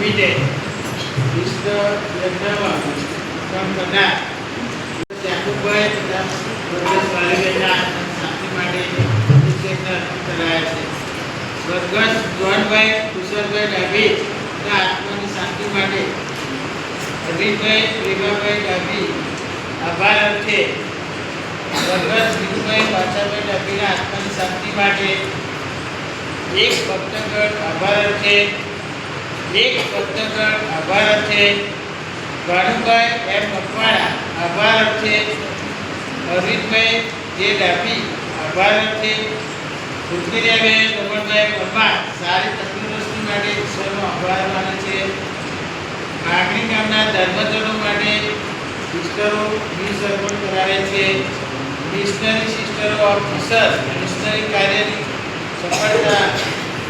વિજય વિશ્વ યજ્ઞમાં કામ કરનાર યાકુબભાઈ તથા સ્વર્ગસ્થ વાલીબેનના શાંતિ માટે અભિષેકના અર્પણ કરાયા છે. સ્વર્ગસ્થ જોહનભાઈ કુશળભાઈ ડાભી તથા આત્માની શાંતિ માટે અરવિંદભાઈ પ્રેમાભાઈ ડાભી આભાર અર્થે સ્વર્ગસ્થ વિનુભાઈ પાછાભાઈ ડાભીના આત્માની શાંતિ માટે એક ભક્તગણ આભાર અર્થે ભાનુભાઈ એમ મકવાણા આભાર અર્થે અરવિંદભાઈ જે ડાભી આભાર અર્થે પૃથ્વીરાબેન રમણભાઈ પરમાર સારી તંદુરસ્તી માટે ઈશ્વરનો આભાર માને છે. આગલી ગામના ધર્મજનો માટે સિસ્ટરો વીસ અર્પણ કરાવે છે. મિશનરી સિસ્ટરો ઓફ જીસસ મિશનરી કાર્યની સફળતા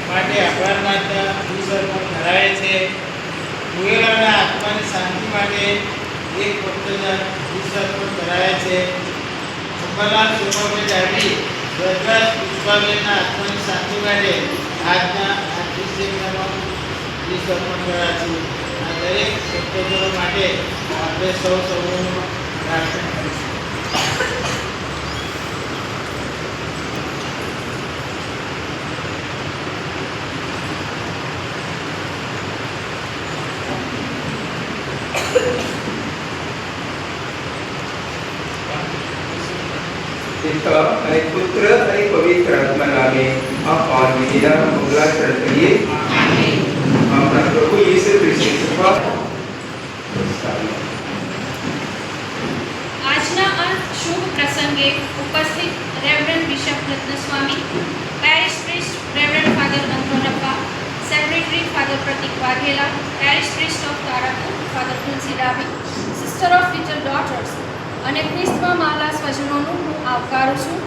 માટે આભાર માનતા વીસ અર્પણ કરાવે છે. મુએલાના આત્માની શાંતિ માટે એક ભક્તજન વીસ અર્પણ કરાવે છે. અંબાલાલ સોમાભાઈ ડાભી સ્વર્ગસ્થ પુષ્પાબેનના આત્માની શાંતિ માટે આજના અભિષેકમાં વીસ અર્પણ કરાવે છે. આ દરેક ભક્તજનો માટે આપણે સૌનું પ્રાર્થના કરીશું. पिता અને પુત્ર અને પવિત્ર આત્મા નામે આ પાંચ વિધિના મંગલાચરણ કરીએ. આપણા પ્રભુ ઈસુ ખ્રિસ્તની કૃપા આજના આ શુભ પ્રસંગે ઉપસ્થિત reverend bishop Ratnaswami, parish priest reverend father Antonappa, secretary father Pratik Vaghela, parish priest of Tarapur father Tulsi Dabhi, sister of little daughters અને ખ્રિસ્તમાં માલા સ્વજનોનું હું આવકારું છું.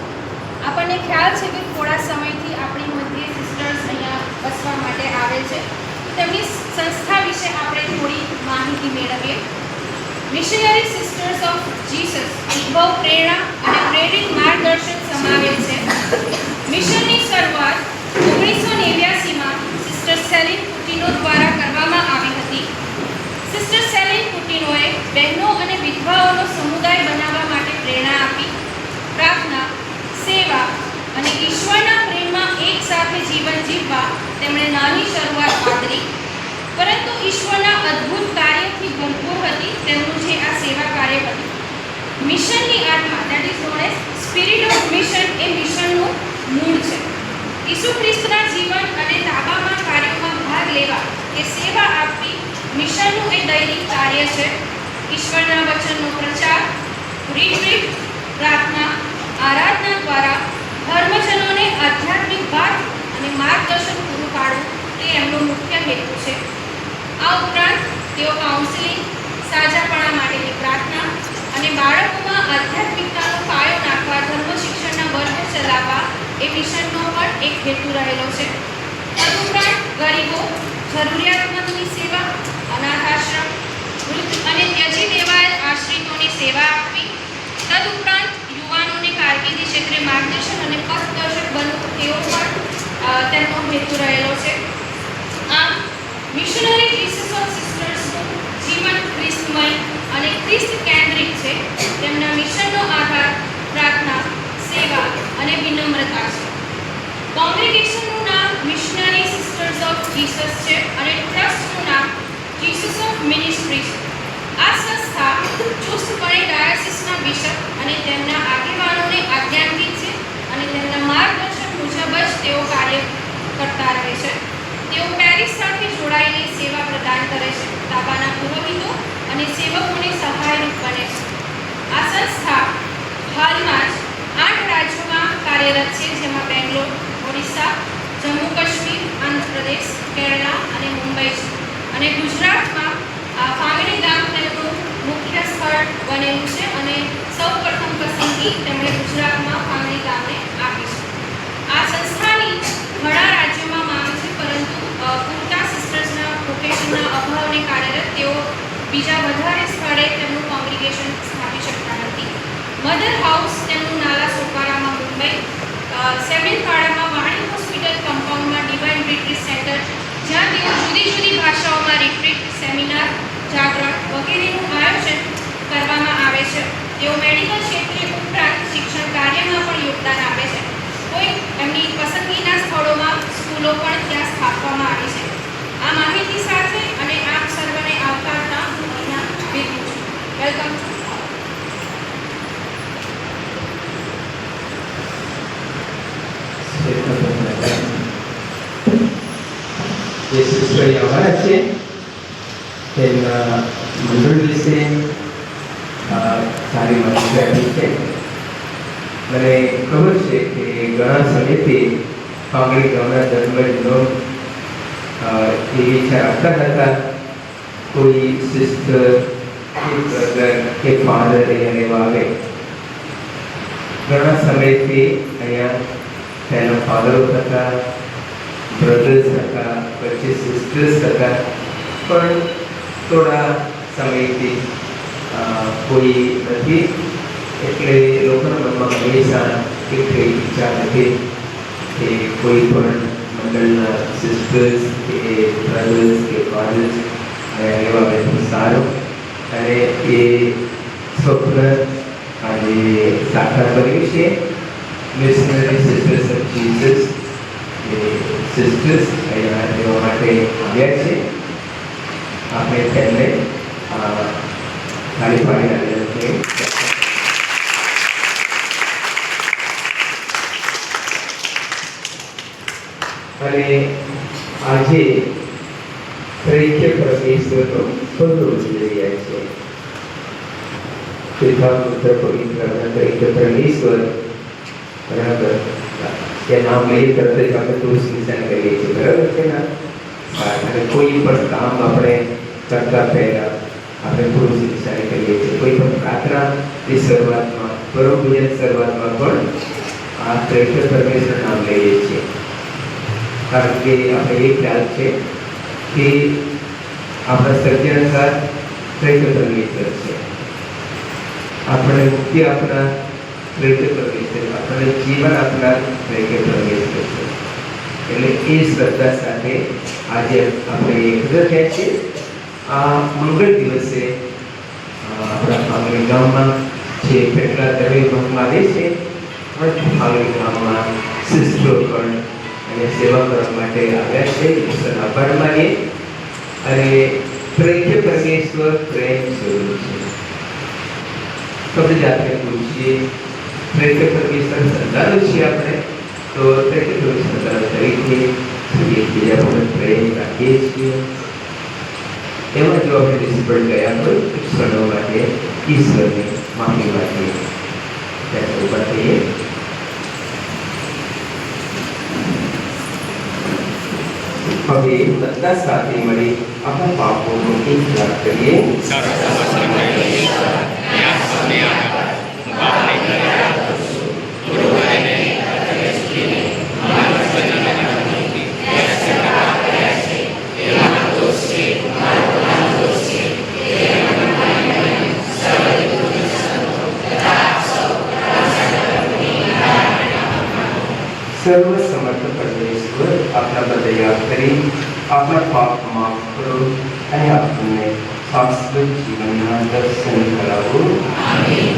આપણને ખ્યાલ છે કે થોડા સમયથી આપણી મધ્યે સિસ્ટર્સ અહીંયા વસવા માટે આવે છે. તેમની સંસ્થા વિશે આપણે થોડી માહિતી મેળવીએ. મિશનરી સિસ્ટર્સ ઓફ જીસસ ઉદ્ભવ, પ્રેરણા અને પ્રેરિત માર્ગદર્શન સમાવે છે. મિશનની શરૂઆત 1989માં સિસ્ટર સેલિન પુટિનો દ્વારા કરવામાં આવી હતી. સિસ્ટર સેલિન પુટિનોએ બહેનો અને વિધવાઓનો સમુદાય બનાવવા માટે પ્રેરણા આપી. પ્રાર્થના, સેવા અને ઈશ્વરના પ્રેમમાં એક સાથે જીવન જીવવા તેમણે નાની શરૂઆત આદરી, પરંતુ ઈશ્વરના અદ્ભુત કાર્યથી ભરપૂર હતી તેમનું જે આ સેવા કાર્ય હતું. મિશનની આત્મા that is known as spirit of mission એ મિશનનું મૂળ છે. ઈસુ ખ્રિસ્તના જીવન અને તાબામાં કાર્યોમાં ભાગ લેવા કે સેવા આપવી મિશનનું એ દૈનિક કાર્ય છે. ઈશ્વરના વચનનો પ્રચાર, રિટ્રીટ, પ્રાર્થના, આરાધના દ્વારા ધર્મજનોને આધ્યાત્મિક વાત અને માર્ગદર્શન પૂરું પાડવું તે એમનો મુખ્ય હેતુ છે. આ ઉપરાંત તેઓ કાઉન્સિલિંગ, સાજાપણા માટેની પ્રાર્થના અને બાળકોમાં આધ્યાત્મિકતાનો પાયો નાખવા ધર્મ શિક્ષણના વર્ગો ચલાવવા એ મિશનનો પણ એક હેતુ રહેલો છે. તદુપરાંત ગરીબો, જરૂરિયાતમંદની સેવા, અનાથ આશ્રમ, વૃદ્ધ અને ત્યજી દેવાયેલ આશ્રિતોની સેવા આપવી, તદુપરાંત યુવાનોને કારકિર્દી ક્ષેત્રે માર્ગદર્શન અને પથદર્શક બનવું તેઓ પણ તેમનો હેતુ રહેલો છે. આમ મિશનરી જીસસ ઓફ સિસ્ટર્સનું જીવન ખ્રિસ્તમય અને ખ્રિસ્ત કેન્દ્રિત છે. તેમના મિશનનો આધાર પ્રાર્થના, સેવા અને વિનમ્રતા છે. કોંગ્રેગેશનનું નામ મિશનરી સિસ્ટર્સ ઓફ જીસસ છે અને ટ્રસ્ટનું નામ જીસસ ઓફ મિનિસ્ટ્રી છે. આ સંસ્થા ચુસ્તપણે ડાયોસિસના બિશપ અને તેમના આગેવાનોને આજ્ઞાંકિત છે અને તેમના માર્ગદર્શન મુજબ જ તેઓ કાર્ય કરતા રહે છે. તેઓ પેરિસ સાથે જોડાઈને સેવા પ્રદાન કરે છે. તાબાના પુરોહિતો અને સેવકોને સહાયરૂપ બને છે. આ સંસ્થા હાલમાં જ 8 રાજ્યોમાં કાર્યરત છે, જેમાં બેંગ્લોર, ઓડિશા, જમ્મુ કાશ્મીર, આંધ્રપ્રદેશ, કેરળા અને મુંબઈ છે. અને ગુજરાતમાં ફામિલી ગામ તેમનું મુખ્ય સ્થળ બનેલું છે અને સૌપ્રથમ પસંદગી તેમણે ગુજરાતમાં ફામિલી ગામને આપી છે. આ સંસ્થાની ઘણા રાજ્યોમાં માંગ છે, પરંતુ પૂરતા સિસ્ટર્સના વોકેશનના અભાવને કારણે તેઓ બીજા વધારે સ્થળે તેમનું કોંગ્રીગેશન સ્થાપી શકતા નથી. મધર હાઉસ તેમનું નાલા સોપારામાં મુંબઈ, સેવન પાડામાં વાણી હોસ્પિટલ કમ્પાઉન્ડમાં ડિવાઇન રિટ્રીટ સેન્ટર જ્યાં તેઓ જુદી જુદી ભાષાઓમાં રિટ્રીટ, સેમિનાર, જાગરણ વગેરેનું આયોજન કરવામાં આવે છે. તેઓ મેડિકલ ક્ષેત્રે ઉપરાંત શિક્ષણ કાર્યમાં પણ યોગદાન આપે છે. કોઈ એમની પસંદગીના સ્થળોમાં સ્કૂલો પણ ત્યાં સ્થાપવામાં આવી છે. આ માહિતી સાથે અને આપ સર્વને આવકારતા હું અહીંયા વિરમું છું. વેલકમ ટુ જે સિસ્ટર આવવાના છે તેમના મંડળ વિશે સારી માહિતી આપી છે. મને ખબર છે કે ઘણા સમયથી પાંગળી ગામના જન્મનો એ વિચાર આપતા હતા કોઈ સિસ્ટર કે બ્રધર કે ફાધર અહીંયા રહેવા આવે. ઘણા સમયથી અહીંયા તેના ફાધરો હતા, બ્રધર્સ હતા, પછી સિસ્ટર્સ હતા, પણ થોડા સમયથી કોઈ નથી. એટલે લોકોના મનમાં હંમેશા એક ઈચ્છા હતી કે કોઈ પણ મંડળના સિસ્ટર્સ કે બ્રધર્સ કે ફાધર્સ રહેવા બેઠું સારું. અને એ સ્વપ્ન આજે સાકાર કર્યું છે. મિશનરી સિસ્ટર્સ ઓફ જીસસ એ સિસ્ટર્સ અહીંયા રહેવા માટે આવ્યા છે. આપણે તેમને ખાલી પાડી આવ્યા છે. અને આજે તરીકે પરમેશ્વરનો પંદર ઉજવી રહ્યા છે. પિતા પુત્ર પવિત્ર તરીકે પરમેશ્વર બરાબર એ નામ લઈ તરત જ આપણે તુલસી નિશાન કરીએ છીએ. બરાબર છે ને? અને કોઈ પણ કામ આપણે કરતા પહેલા આપણે તુલસી નિશાન કરીએ છીએ. કોઈ પણ પ્રાર્થનાની શરૂઆતમાં, પરમ પૂજન શરૂઆતમાં પણ આ તરીકે પરમેશ્વર નામ લઈએ છીએ. કારણ કે આપણે એ ખ્યાલ છે કે આપણા સર્જનકાર તરીકે પરમેશ્વર છે. આપણે મુક્તિ આપનાર તરીકે પરમેશ્વર, આપણને જીવન આપનાર તરીકે પરમેશ્વર છે. એટલે એ શ્રદ્ધા સાથે આજે આપણે એકત્ર થયા છીએ. આ મંગળ દિવસે આપણા પાંગળી ગામમાં જે કેટલા દરેક ભાગમાં આવે છે, પણ પાંગળી ગામમાં સિસ્ટરો પણ અને સેવા કરવા માટે આવ્યા છે. ઈશ્વરનો આભાર માનીએ. અને પ્રેમ પરમેશ્વર પ્રેમ સ્વરૂપ છે. આપણે જાતે પૂછીએ પ્રેમ પરમેશ્વર સંતાનો છીએ આપણે, તો પ્રેમ સંતાનો તરીકે એકબીજા પર પ્રેમ રાખીએ છીએ. એમાં જો આપણે નિષ્ફળ ગયા હોય તો ક્ષણો માટે ઈશ્વરને માફી માંગીએ. ત્યારે ઉભા થઈએ. હવે બધા સાથે મળી આપણા પાપોનો ઇકરાર કરીએ. સર્વ સમર્થ પરમેશ્વર આપણા બધા યાદ કરી આપણા પાપ માફ કરો અને આપણને શાશ્વત જીવનના દર્શન કરાવો. આમેન.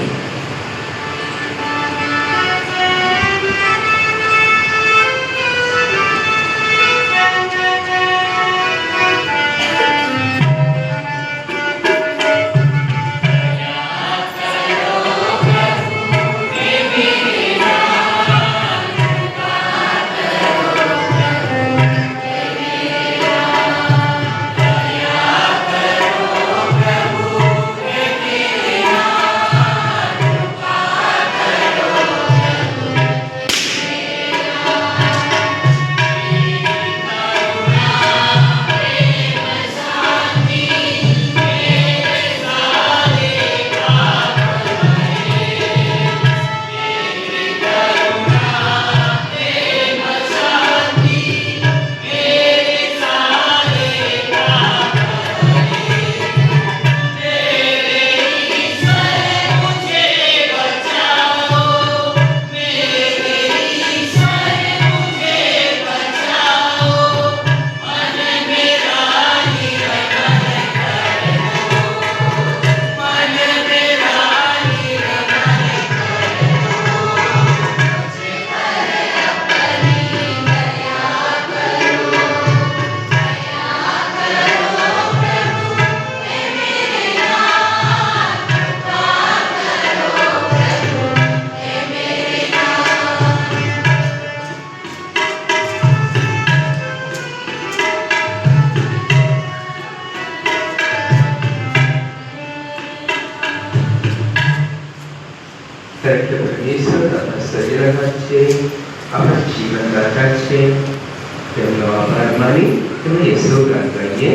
કારણ કે પરમેશ્વર આપણા સર્જનહાર છે, આપણા જીવનદાતા છે. તેમનો આભાર માની તેમને યશોગાન ગાઈએ.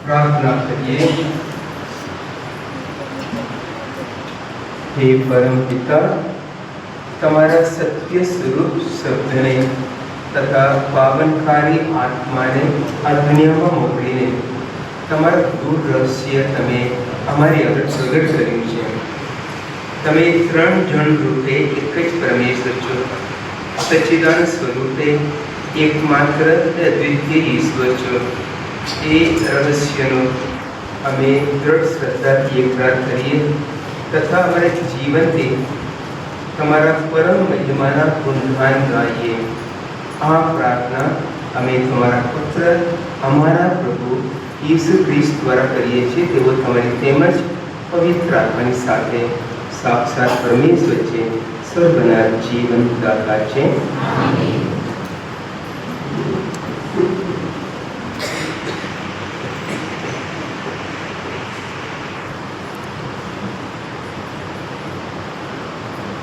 પ્રાર્થના કરીએ. હે પરમ પિતા, તમારા સત્ય સ્વરૂપ શબ્દને તથા પાવનકારી આત્માને આ દુનિયામાં મોકલીને તમારા દૂર રહસ્ય તમે અમારી આગળ પ્રગટ કર્યું છે. તમે 3 જણ રૂપે એક જ પરમેશ્વર છો, સચ્ચિદાનંદ સ્વરૂપે એકમાત્ર અદ્વિતીય ઈશ્વર છો. એ રહસ્યનો અમે દૃઢ શ્રદ્ધાથી એકરાર કરીએ તથા અમારા જીવનથી તમારા પરમ મહિમાના ગુણગાન ગાઈએ. આ પ્રાર્થના અમે તમારા પુત્ર અમારા પ્રભુ ઈસુ ખ્રિસ્ત દ્વારા કરીએ છીએ. તેઓ તમારી તેમજ પવિત્ર આત્માની સાથે સાક્ષાત પરમેશ્વર છે, સર્વના જીવન દાતા છે.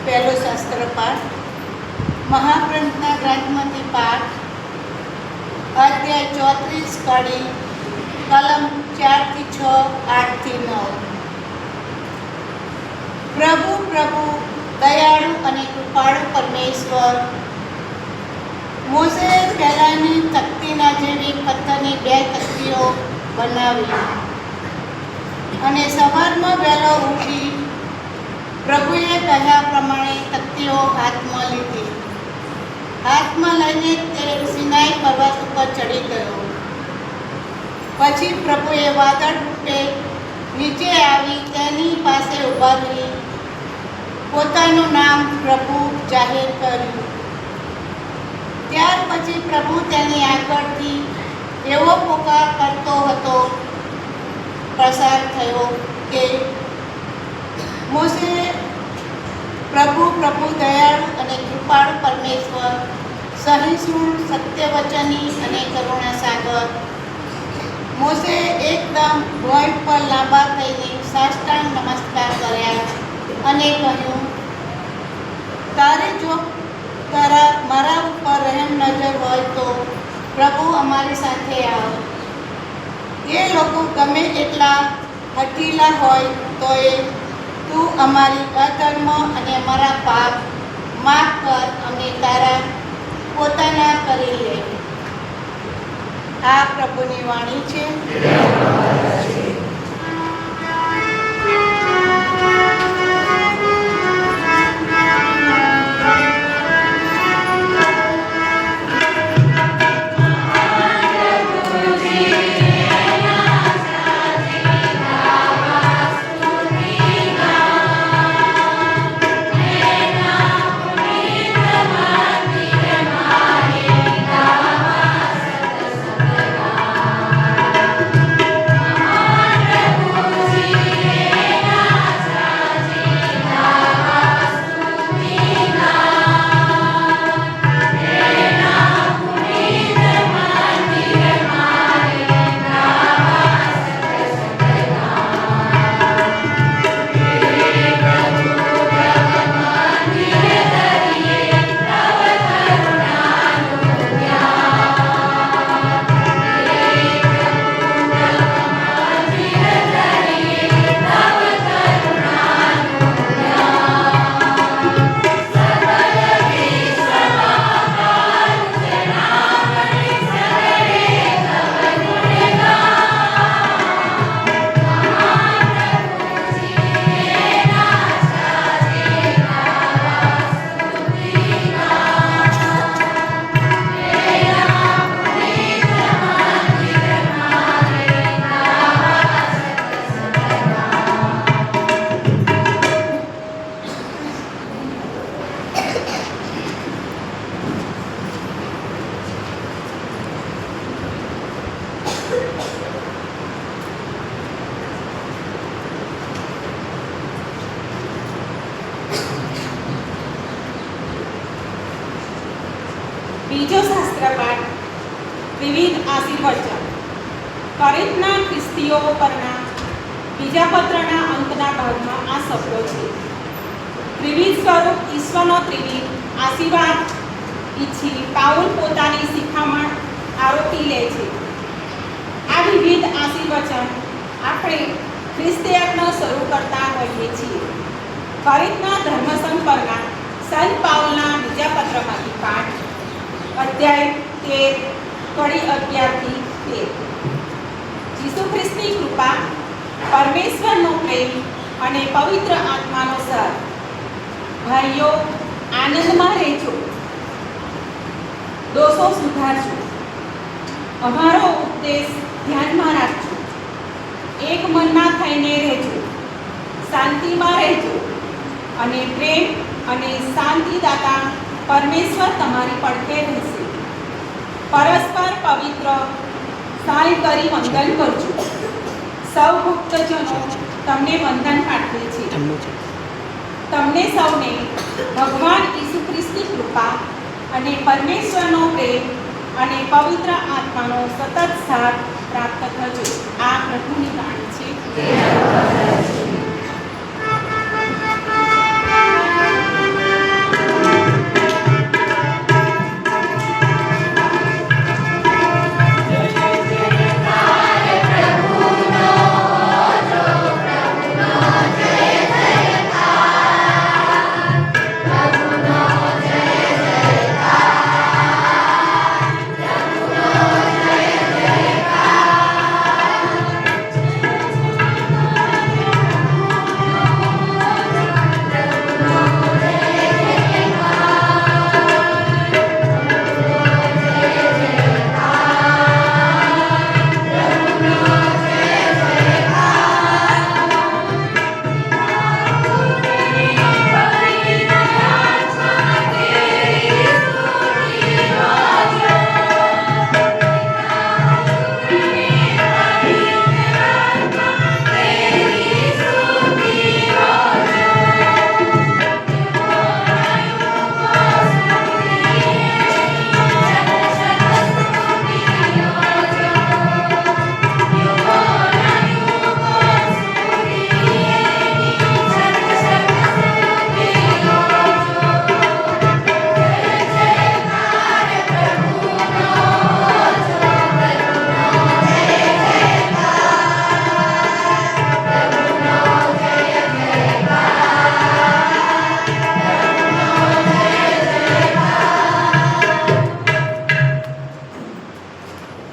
પહેલો શાસ્ત્ર પાઠ મહાગ્રંથના ગ્રંથમાંથી પાઠ અધ્યાય 34 કડી કલમ 4 થી 6, 8 થી 9. પ્રભુ પ્રભુ દયાળુ અને કૃપાળુ પરમેશ્વર, મોસે પહેલાંની તકતીના જેવી પથ્થરની 2 તકતીઓ બનાવી અને સવારમાં વહેલો ઉઠી પ્રભુએ કહ્યા પ્રમાણે તકતીઓ હાથમાં લીધી. હાથમાં લઈને તે સિનાઈ પર્વત ઉપર ચડી ગયો. પછી પ્રભુએ વાદળ રૂપે નીચે આવી તેની પાસે ઊભા રહી પોતાનું નામ પ્રભુ જાહેર કર્યું. ત્યાર પછી પ્રભુ તેની આગળથી એવો પોકાર કરતો હતો પસાર થયો કે મોસે પ્રભુ પ્રભુ દયાળુ અને કૃપાળુ પરમેશ્વર, સહિષ્ણુ, સત્યવચની અને કરુણા સાગર. મોસે એકદમ ભોંય પર લાંબા થઈને સાષ્ટાંગ નમસ્કાર કર્યા અને કહ્યું, તારે જો મારા ઉપર રહેમ નજર હોય તો પ્રભુ અમારી સાથે આવ. એ લોકો ગમે એટલા હઠીલા હોય તો તું અમારી અધર્મ અને અમારા પાપ માફ કર, અમે તારા પોતાના કરી લે. આ પ્રભુની વાણી છે. બીજો શાસ્ત્રપાઠ વિવિધ આશીર્વચન. કોરિન્થના ખ્રિસ્તીઓ પરના બીજા પત્રના અંતના ભાગમાં આ શબ્દો છે. ત્રિવિધ સ્વરૂપ ઈશ્વરનો ત્રિવિધ આશીર્વાદ ઈચ્છી પાઉલ પોતાની શિખામણ આરોપી લે છે. આ વિવિધ આશીર્વચન આપણે ખ્રિસ્તયજ્ઞ શરૂ કરતા હોઈએ છીએ. કોરિન્થના ધર્મસંઘ પરના સંત પાઉલના બીજા પત્રમાંથી પાઠ, અધ્યાય 13, કડી 11 થી 13. ઈસુ ખ્રિસ્તની કૃપા, પરમેશ્વરનો પ્રેમ અને પવિત્ર આત્માનો સર. ભાઈઓ, આનંદમાં રહેજો, દોષો સુધારજો, અમારો ઉપદેશ ધ્યાનમાં રાખજો, એક મનના થઈને રહેજો, શાંતિમાં રહેજો અને પ્રેમ અને શાંતિદાતા પરમેશ્વર તમારી પડખે રહેશે. પરસ્પર પવિત્ર સાય કરી વંદન કરજો. સૌ ભક્તજનો તમને વંદન પાઠવે છે. તમને સૌને ભગવાન ઈસુ ખ્રિસ્તની કૃપા અને પરમેશ્વરનો પ્રેમ અને પવિત્ર આત્માનો સતત સાથ પ્રાપ્ત થજો. આ પ્રભુની વાણી છે. જય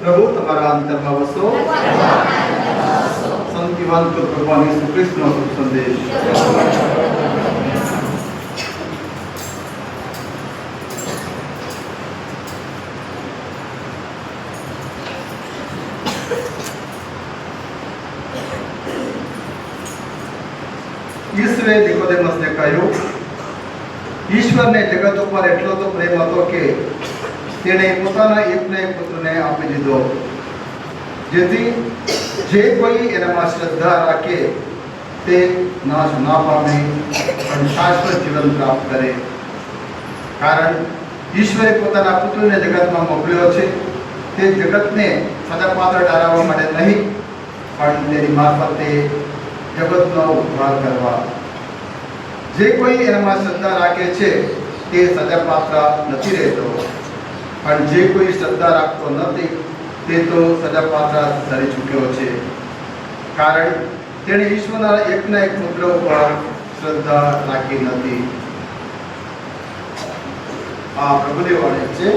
પ્રભુ તમારા અંતરમાં વસો. શાંતિવાન તો ભગવાન ઈસુ ખ્રિસ્તનો શુભ સંદેશ. ઈશ્વરે નિકોદેમસને કહ્યું, ઈશ્વરને જગત ઉપર એટલો તો પ્રેમ હતો કે તેણે પોતાના એકને એક પુત્રને આપી દીધો, જેથી જે કોઈ એનામાં શ્રદ્ધા રાખે તે નાશ ના પામે પણ શાશ્વત જીવન પ્રાપ્ત કરે. કારણ ઈશ્વરે પોતાના પુત્રને જગતમાં મોકલ્યો છે તે જગતને સદાપાત્ર ઠારવવા માટે નહીં, પણ તેની મારફતે જગતનો ઉદ્ધાર કરવા. જે કોઈ એનામાં શ્રદ્ધા રાખે છે તે સજાપાત્ર નથી રહેતો, પણ જે કોઈ શ્રદ્ધા રાખતો નથી તે તો સજાપાત્ર ધરી ચૂક્યો છે. કારણ તેણે ઈશ્વરના એકના એક પુત્ર ઉપર શ્રદ્ધા રાખી નથી. આ પ્રભુની વાણી છે.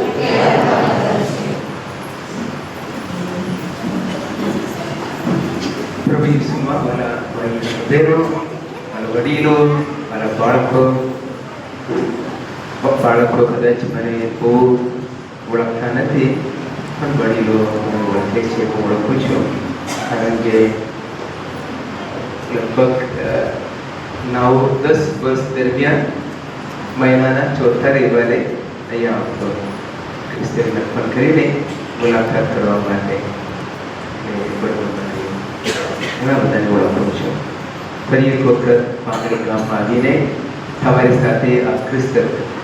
પ્રભુ ઈસુમાં મારા બહેનો, મારા વડીલો, મારા બાળકો કદાચ મને બહુ ઓળખતા નથી, પણ વડીલો મને ઓળખે છે, હું ઓળખું છું. કારણ કે લગભગ 9-10 વર્ષ દરમિયાન મહિનાના ચોથા રવિવારે અહીંયા આવતો ક્રિસ્તીને અર્પણ કરીને મુલાકાત કરવા માટે. ઘણા બધાને ઓળખું છું. ફરી એક વખત પાંગરી ગામમાં આવીને તમારી સાથે આ ક્રિસ્ત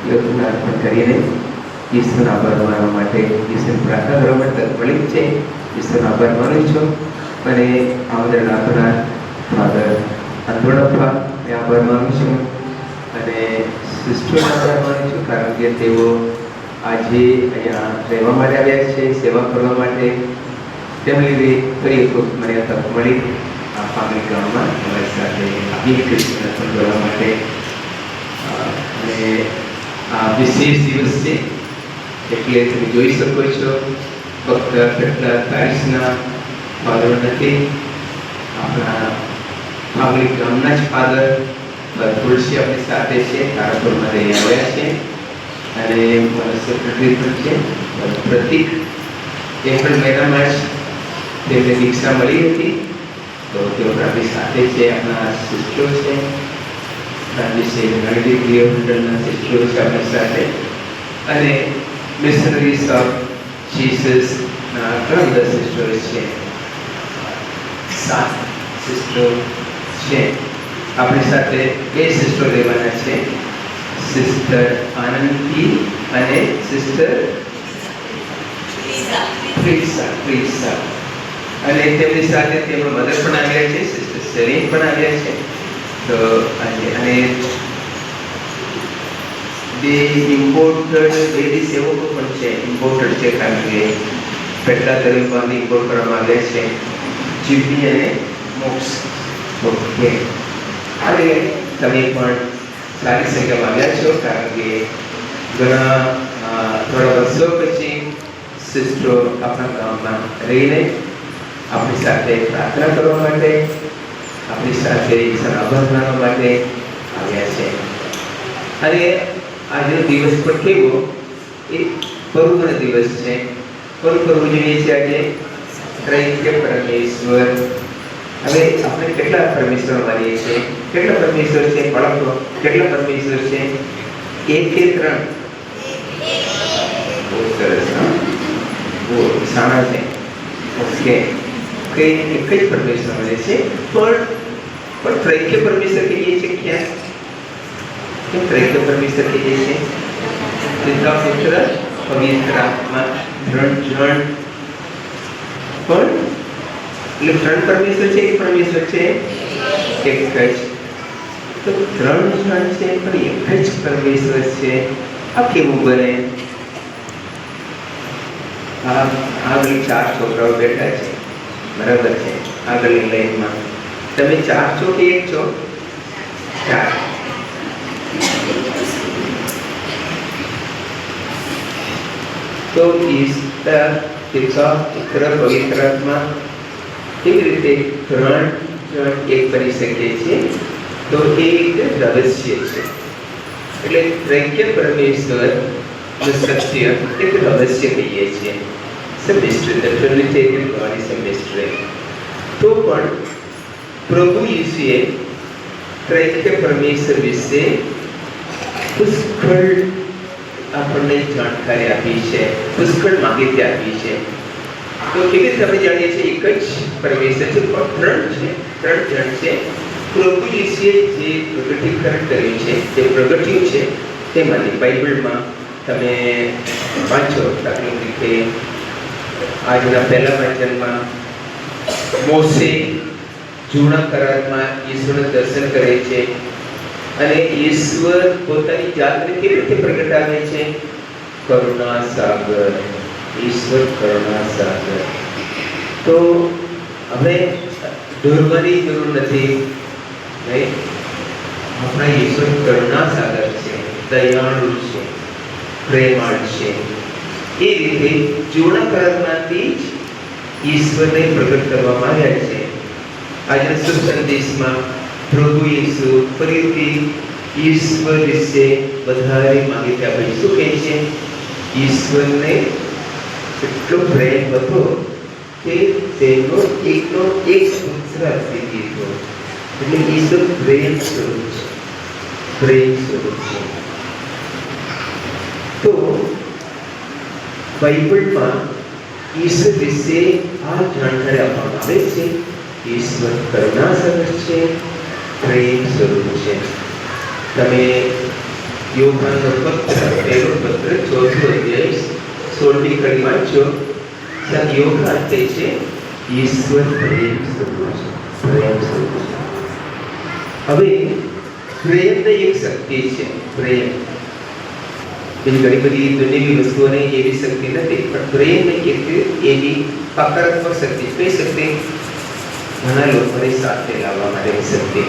લગ્ન અર્પણ કરીને ઈશ્વરનો આભાર માનવા માટે, ઈશ્વરની પ્રાર્થના કરવા માટે તક મળી છે. ઈશ્વરનો આભાર માનું છું. અને આમંત્રણ આપનાર ફાધર અંધોડપ્પાને આભાર માનું છું અને સિસ્ટરનો આભાર માનું છું, કારણ કે તેઓ આજે અહીંયા રહેવા માટે આવ્યા છે, સેવા કરવા માટે. તેમને લીધે ફરી એક વખત મને તક મળી આ પાંગરી ગામમાં તમારી સાથે એક ક્રિસ્તીને અર્પણ કરવા માટે. અને આ વિશેષ દિવસ છે એટલે તમે જોઈ શકો છો ફક્ત કેટલા તારીખના ફાધર નથી, આપણા પાંગરી ગામના જ ફાધર તુલસી આપણી સાથે છે, તારાપુરમાં રહી આવ્યા છે. અને મારા સેક્રેટરી પણ છે પ્રતિક. એપ્રિલ મહિનામાં જ તેમને દીક્ષા મળી હતી, તો તેઓ આપણી સાથે છે. આપણા સિસ્ટરો છે, મંડળના સિસ્ટરો છે આપણી સાથે. અને મિશનરીઝ ઓફ જીસસના ઘણા બધા સિસ્ટર્સ છે, 7 સિસ્ટરો છે આપણી સાથે. 2 સિસ્ટરો રહેવાના છે, સિસ્ટર આનંદી અને સિસ્ટર પ્રીસા. અને તેમની સાથે તેમનો મધર પણ આવ્યા છે, સિસ્ટર સેલિન પણ આવ્યા છે. તો અને 2 ઇમ્પોર્ટેડ લેડી સેવકો પણ છે. ઇમ્પોર્ટેડ છે કારણ કે પહેલા તરીકે ઇમ્પોર્ટ કરવામાં આવ્યા છે, જીપી અને મોક્સ. ઓકે, અને તમે પણ સારી સંખ્યામાં આવ્યા છો, કારણ કે ઘણા થોડા વર્ષો પછી સિસ્ટરો આપણા ગામમાં રહીને આપણી સાથે પ્રાર્થના કરવા માટે, આપણી સાથે ઈશ્વરનો આભાર માનવા માટે આવ્યા છે. અને આજનો દિવસ પણ કેવો, એ પર્વનો દિવસ છે. કોણ પર્વ જોઈએ છે આજે? ત્રૈક્ય પરમેશ્વર. હવે આપણે કેટલા પરમેશ્વર માનીએ છીએ? કેટલા પરમેશ્વર છે? બાળકો, કેટલા પરમેશ્વર છે? 1 કે 3? બહુ સરસ. બહુ સારા છે. ઓકે, કે એક જ પરમેશ્વર મળે છે, પણ ત્રૈક્ય પરમેશ્વર કહીએ છીએ ક્યાં? કેમ ત્રૈક્ય પરમેશ્વર કહીએ છીએ? પિતા, પુત્ર, પવિત્ર આત્મા, 3 જણ. પણ એટલે 3 પરમેશ્વર છે, 1 પરમેશ્વર છે? એક જ. તો 3 જણ છે પણ એક જ પરમેશ્વર છે. આ કેવું બને? આગળ 4 છોકરાઓ બેઠા છે, બરાબર છે, આગળની લાઈનમાં. તમે 4 છો કે 1 છો? 4. તો is the પિતા પુત્ર પવિત્ર આત્મા કેવી રીતે 3 જણ એક કરી શકીએ છીએ? તો એ એક રહસ્ય છે. એટલે ત્રૈક્ય પરમેશ્વર સત્ય એક રહસ્ય કહીએ છીએ. Mystery, the Trinitarian God is a mystery. તો પણ પ્રભુ ઈસુએ ત્રૈક્ય પરમેશ્વર વિશે પુષ્કળ આપણને જાણકારી આપી છે, પુષ્કળ માહિતી આપી છે. તો કેવી રીતે આપણે જાણીએ છીએ એક જ પરમેશ્વર છે, પણ 3 જણ છે. પ્રભુ ઈસુએ જે પ્રગટીકરણ કર્યું છે, જે પ્રગટ્યું છે, તેમાંથી બાઇબલમાં તમે વાંચો. દાખલા તરીકે આજના પહેલા વાંચનમાં મોસે જૂના કરારમાં ઈશ્વરનું દર્શન કરે છે અને ઈશ્વર પોતાની જાતને કેવી રીતે પ્રગટાવે છે? કરુણા સાગર. ઈશ્વર કરુણા સાગર. તો હવે ડરવાની જરૂર નથી. આપણા ઈશ્વર કરુણા સાગર છે, દયાળુ છે, પ્રેમાળ છે. એ રીતે જૂના કરારમાંથી જ ઈશ્વરને પ્રગટ કરવામાં આવ્યા છે. આજના શુભ સંદેશમાં પ્રભુ ઈસુ ફરીથી ઈશ્વર વિશે વધારે માહિતી આપે છે. શું કહે છે? ઈશ્વરને એટલો પ્રેમ હતો કે તેનો એકનો એક પુત્ર આપી દીધો. એટલે ઈશ્વર પ્રેમ સ્વરૂપ છે, પ્રેમ સ્વરૂપ છે. તો બાઇબલમાં ઈશ્વર વિશે આ જાણકારી આપવામાં આવે છે. ઈશ્વર કરુણા સાગર છે, પ્રેમ સ્વરૂપ છે. તમે યોહાનનો પત્ર, પહેલો પત્ર 4 અધ્યાય 16મી કડી વાંચો. ત્યાં યોહાન કહે છે ઈશ્વર પ્રેમ સ્વરૂપ છે, પ્રેમ સ્વરૂપ છે. હવે પ્રેમની એક શક્તિ છે. પ્રેમ બીજી ઘણી બધી દુનિયાવી વસ્તુઓને એવી શક્તિ નથી, પણ પ્રેમની એક એવી હકારાત્મક શક્તિ. કઈ શક્તિ? ઘણા લોકોને સાથે લાવવા માટેની શક્તિ.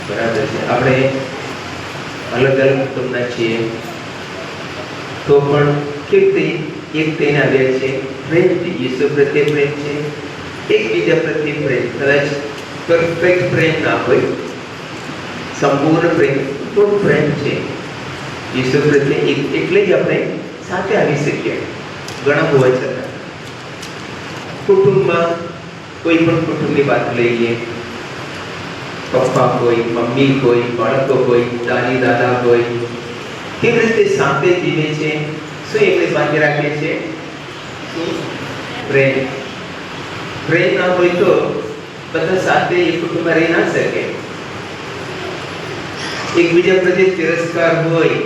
બરાબર છે. આપણે અલગ અલગ કુટુંબના છીએ, તો પણ કેવી એક થઈને આવ્યા છે? પ્રેમથી. ઈશ્વર પ્રત્યે પ્રેમ છે, એકબીજા પ્રત્યે પ્રેમ. કદાચ પરફેક્ટ પ્રેમ ના હોય, સંપૂર્ણ પ્રેમ, થોડું પ્રેમ છે ઈશ્વર પ્રત્યે. એટલે જ આપણે સાથે આવી શકીએ, ઘણા હોવા છતાં. કુટુંબમાં કોઈ પણ કુટુંબની વાત લઈએ, પપ્પા હોય, મમ્મી હોય, બાળકો હોય, દાદી દાદા હોય, કેવી રીતે સાથે જીવે છે? શું એમને બાંધી રાખે છે? પ્રેમ. પ્રેમ ના હોય તો બધા સાથે એક કુટુંબમાં રહી ના શકે. એકબીજા પ્રત્યે તિરસ્કાર હોય,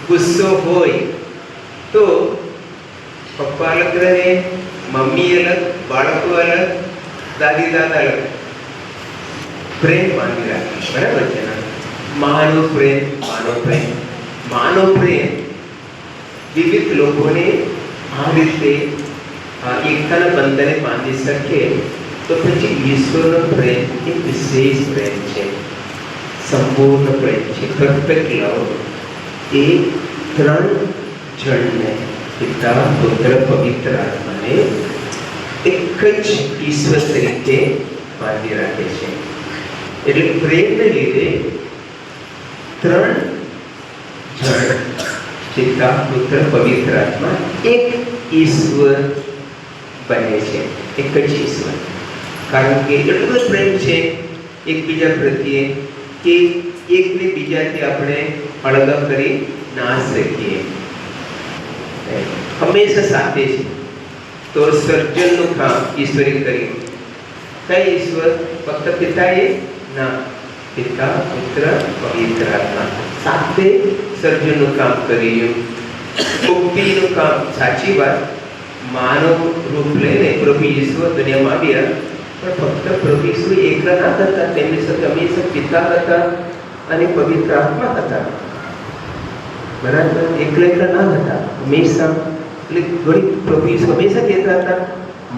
ગુસ્સો હોય, તો પપ્પા અલગ રહે, મમ્મી અલગ, બાળકો અલગ, દાદી દાદા અલગ. પ્રેમ બાંધી રાખે. બરાબર છે ને? માનો પ્રેમ, માનો પ્રેમ, માનો પ્રેમ વિવિધ લોકોને આ રીતે એકતાના બંધને બાંધી શકે. તો પછી ઈશ્વરનો પ્રેમ એ વિશેષ પ્રેમ છે, સંપૂર્ણ પ્રેમ છે, પરફેક્ટ લવ. એ 3 જણને, પિતા પુત્ર પવિત્ર આત્માને એક જ ઈશ્વર તરીકે બાંધી રાખે છે. એટલે પ્રેમને લીધે 3 જણ, પિતા પુત્ર પવિત્ર આત્મા એક ઈશ્વર બને છે, એક જ ઈશ્વર. કારણ કે એટલો જ પ્રેમ છે એકબીજા પ્રત્યે કે એકને બીજાથી આપણે અલગ કરી ના શકીએ. હંમેશા સાથે છે. તો સર્જનનું કામ ઈશ્વરે કર્યું. કઈ ઈશ્વર? ફક્ત પિતાએ ના, પિતા પુત્ર પવિત્ર આત્મા સાથે સર્જનનું કામ કર્યું, મુક્તિનું કામ. સાચી વાત, માનવ રૂપ લઈને પ્રભુ ઈશ્વર દુનિયામાં આવ્યા, પણ ફક્ત પ્રભુ ઈશ્વર એકલા ના હતા. તેમની સાથે હંમેશા પિતા હતા અને પવિત્ર આત્મા હતા. બરાબર? એકલા ના હતા હંમેશા. એટલે ઘણી પ્રભુ ઈસુ હંમેશા કહેતા હતા,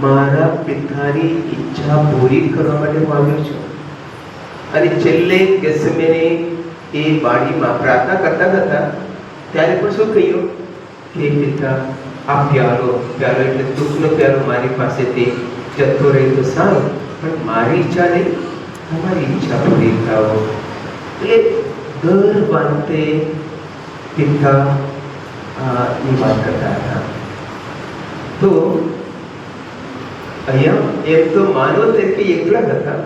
મારા પિતાની ઈચ્છા પૂરી કરવા માટે હું આવ્યો છું. અને છેલ્લે ગેસેમેને એ વાડીમાં પ્રાર્થના કરતા હતા, ત્યારે પણ શું કહ્યું? કે પિતા, આ પ્યાલો એટલે દુઃખનો પ્યાલો મારી પાસેથી જતો રહે તો સારું, પણ મારી ઈચ્છા નહીં, તમારી ઈચ્છા પૂરી થાઓ. એટલે દર વાંતે પિતા ની વાત કરતા હતા. તો અહીંયા એમ તો માનવ તરીકે એકલા હતા,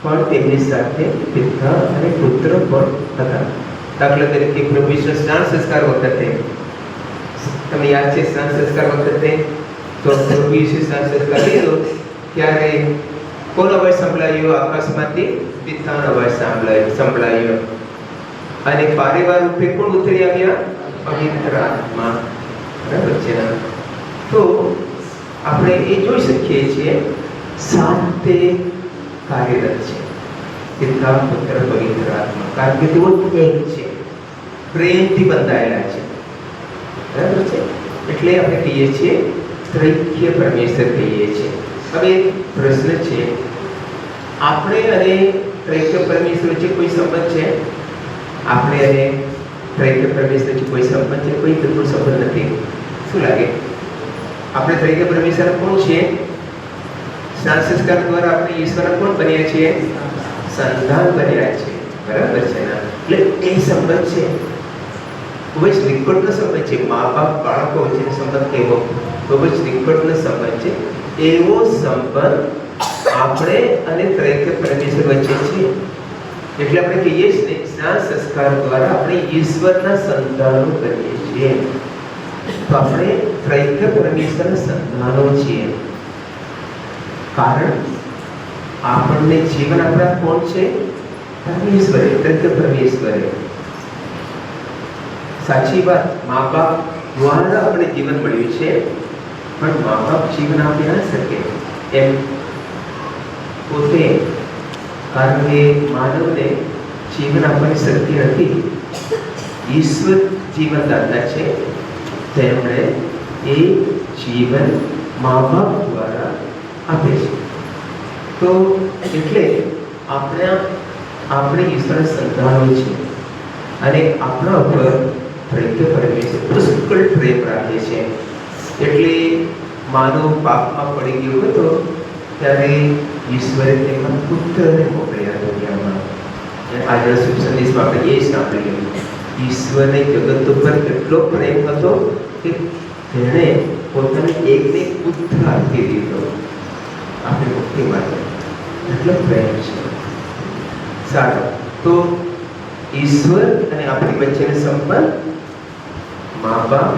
પણ તેમની સાથે પિતા અને પુત્ર પણ હતા. દાખલા તરીકે પ્રભુ ઈસુ સ્નાન સંસ્કાર વખતે, તમને યાદ છે સ્નાન સંસ્કાર વખતે તો પ્રભુ ઈસુ સ્નાન સંસ્કાર લીધો ત્યારે કોનો અવાજ સંભળાયો? આકાશમાંથી પિતાનો અવાજ સંભળાયો. અને પારેવાર રૂપે કોણ ઉતરી આવ્યા? પવિત્ર આત્મા. બરાબર છે ને? તો આપણે એ જોઈ શકીએ છીએ સાથે કાર્યરત છે પિતા, પુત્ર, પવિત્ર આત્મા, કારણ કે તેઓ એક છે, પ્રેમથી બંધાયેલા છે. બરાબર છે? એટલે આપણે કહીએ છીએ ત્રૈક્ય પરમેશ્વર કહીએ છીએ. હવે પ્રશ્ન છે, આપણે અને ત્રૈક્ય પરમેશ્વર વચ્ચે કોઈ સંબંધ છે? આપણે અને ત્રૈક્ય પરમેશ્વર વચ્ચે કોઈ સંબંધ છે? કોઈ બિલકુલ સંબંધ નથી. શું લાગે? આપણે ત્રૈક્ય પરમેશ્વર કોણ છીએ? સ્નાન સંસ્કાર દ્વારા આપણે ઈશ્વર કોણ બન્યા છીએ? સંતાન બન્યા છે. બરાબર છે ને? એટલે એ સંબંધ છે, ખૂબ જ નિકટનો સંબંધ છે. મા બાપ બાળકો વચ્ચેનો સંબંધ કેવો? ખૂબ જ નિકટનો સંબંધ છે. એવો સંબંધ આપણે અને ત્રૈક્ય પરમેશ્વર વચ્ચે છે. એટલે આપણે કહીએ છીએ સ્નાન સંસ્કાર દ્વારા આપણે ઈશ્વરના સંતાનો બનીએ છીએ. તો આપણે ત્રૈક્ય પરમેશ્વરના સંતાનો છીએ. કારણ આપણને જીવન આપણા કોણ છે? પરમેશ્વરે, ત્રૈક્ય પરમેશ્વરે. સાચી વાત, મા બાપ દ્વારા આપણે જીવન મળ્યું છે, પણ મા બાપ જીવન આપી ના શકે એમ પોતે, કારણ કે માનવને જીવન આપવાની શક્તિ નથી. ઈશ્વર જીવનદાતા છે, તેમણે એ જીવન મા બાપ દ્વારા આપે છે. તો એટલે આપણે ઈશ્વરના સંતાનો છે અને આપણા ઉપર ત્રૈક્ય પરમેશ્વર પુષ્કળ પ્રેમ રાખે છે. એટલે માનવ પાપમાં પડી ગયો હતો ત્યારે ઈશ્વરે તેમના પુત્રને મોકલ્યા દુનિયામાં. આજના શુભ સંદેશમાં આપણે એ સાંભળ્યું, ઈશ્વરને જગત ઉપર કેટલો પ્રેમ હતો કે તેણે પોતાનો એકને પુત્ર આપી દીધો આપણી મુક્તિ માટે. એટલો પ્રેમ છે. સારું, તો ઈશ્વર અને આપણી વચ્ચેનો સંબંધ મા બાપ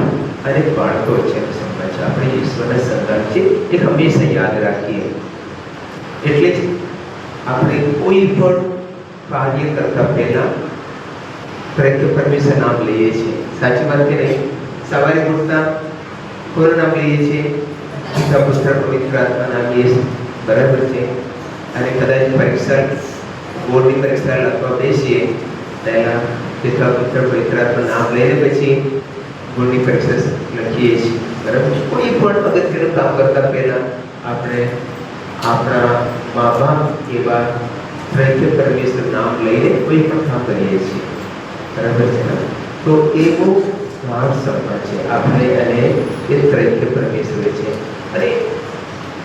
અને બાળકો વચ્ચેનો સંબંધ છે. આપણે ઈશ્વરના સંતાન છે એ હંમેશા યાદ રાખીએ. એટલે જ આપણે કોઈ પણ કાર્ય કરતા પહેલા ત્રૈક્ય પરમેશ્વર નામ લઈએ છીએ. સાચી વાત કે નહીં? સવારે ઉઠતા કોનું નામ લઈએ છીએ? પિતા, પુત્ર, પવિત્ર આત્મા નામ લઈએ છીએ. બરાબર છે? અને કદાચ પરીક્ષા, બોર્ડની પરીક્ષા લખવા બેસીએ પહેલા પિતા, પુત્ર, પવિત્ર આત્મા નામ લઈને પછી બોર્ડની પરીક્ષા લખીએ છીએ. બરાબર? કોઈ પણ અગત્યનું કામ કરતા પહેલા આપણે આપણા મા બાપ એવા ત્રૈક્ય પરમેશ્વર નામ લઈને કોઈ પણ કામ કરીએ છીએ. બરાબર છે ને? તો એવો ગાઢ સંબંધ છે આપણે અને એ ત્રૈક્ય પરમેશ્વર છે. અને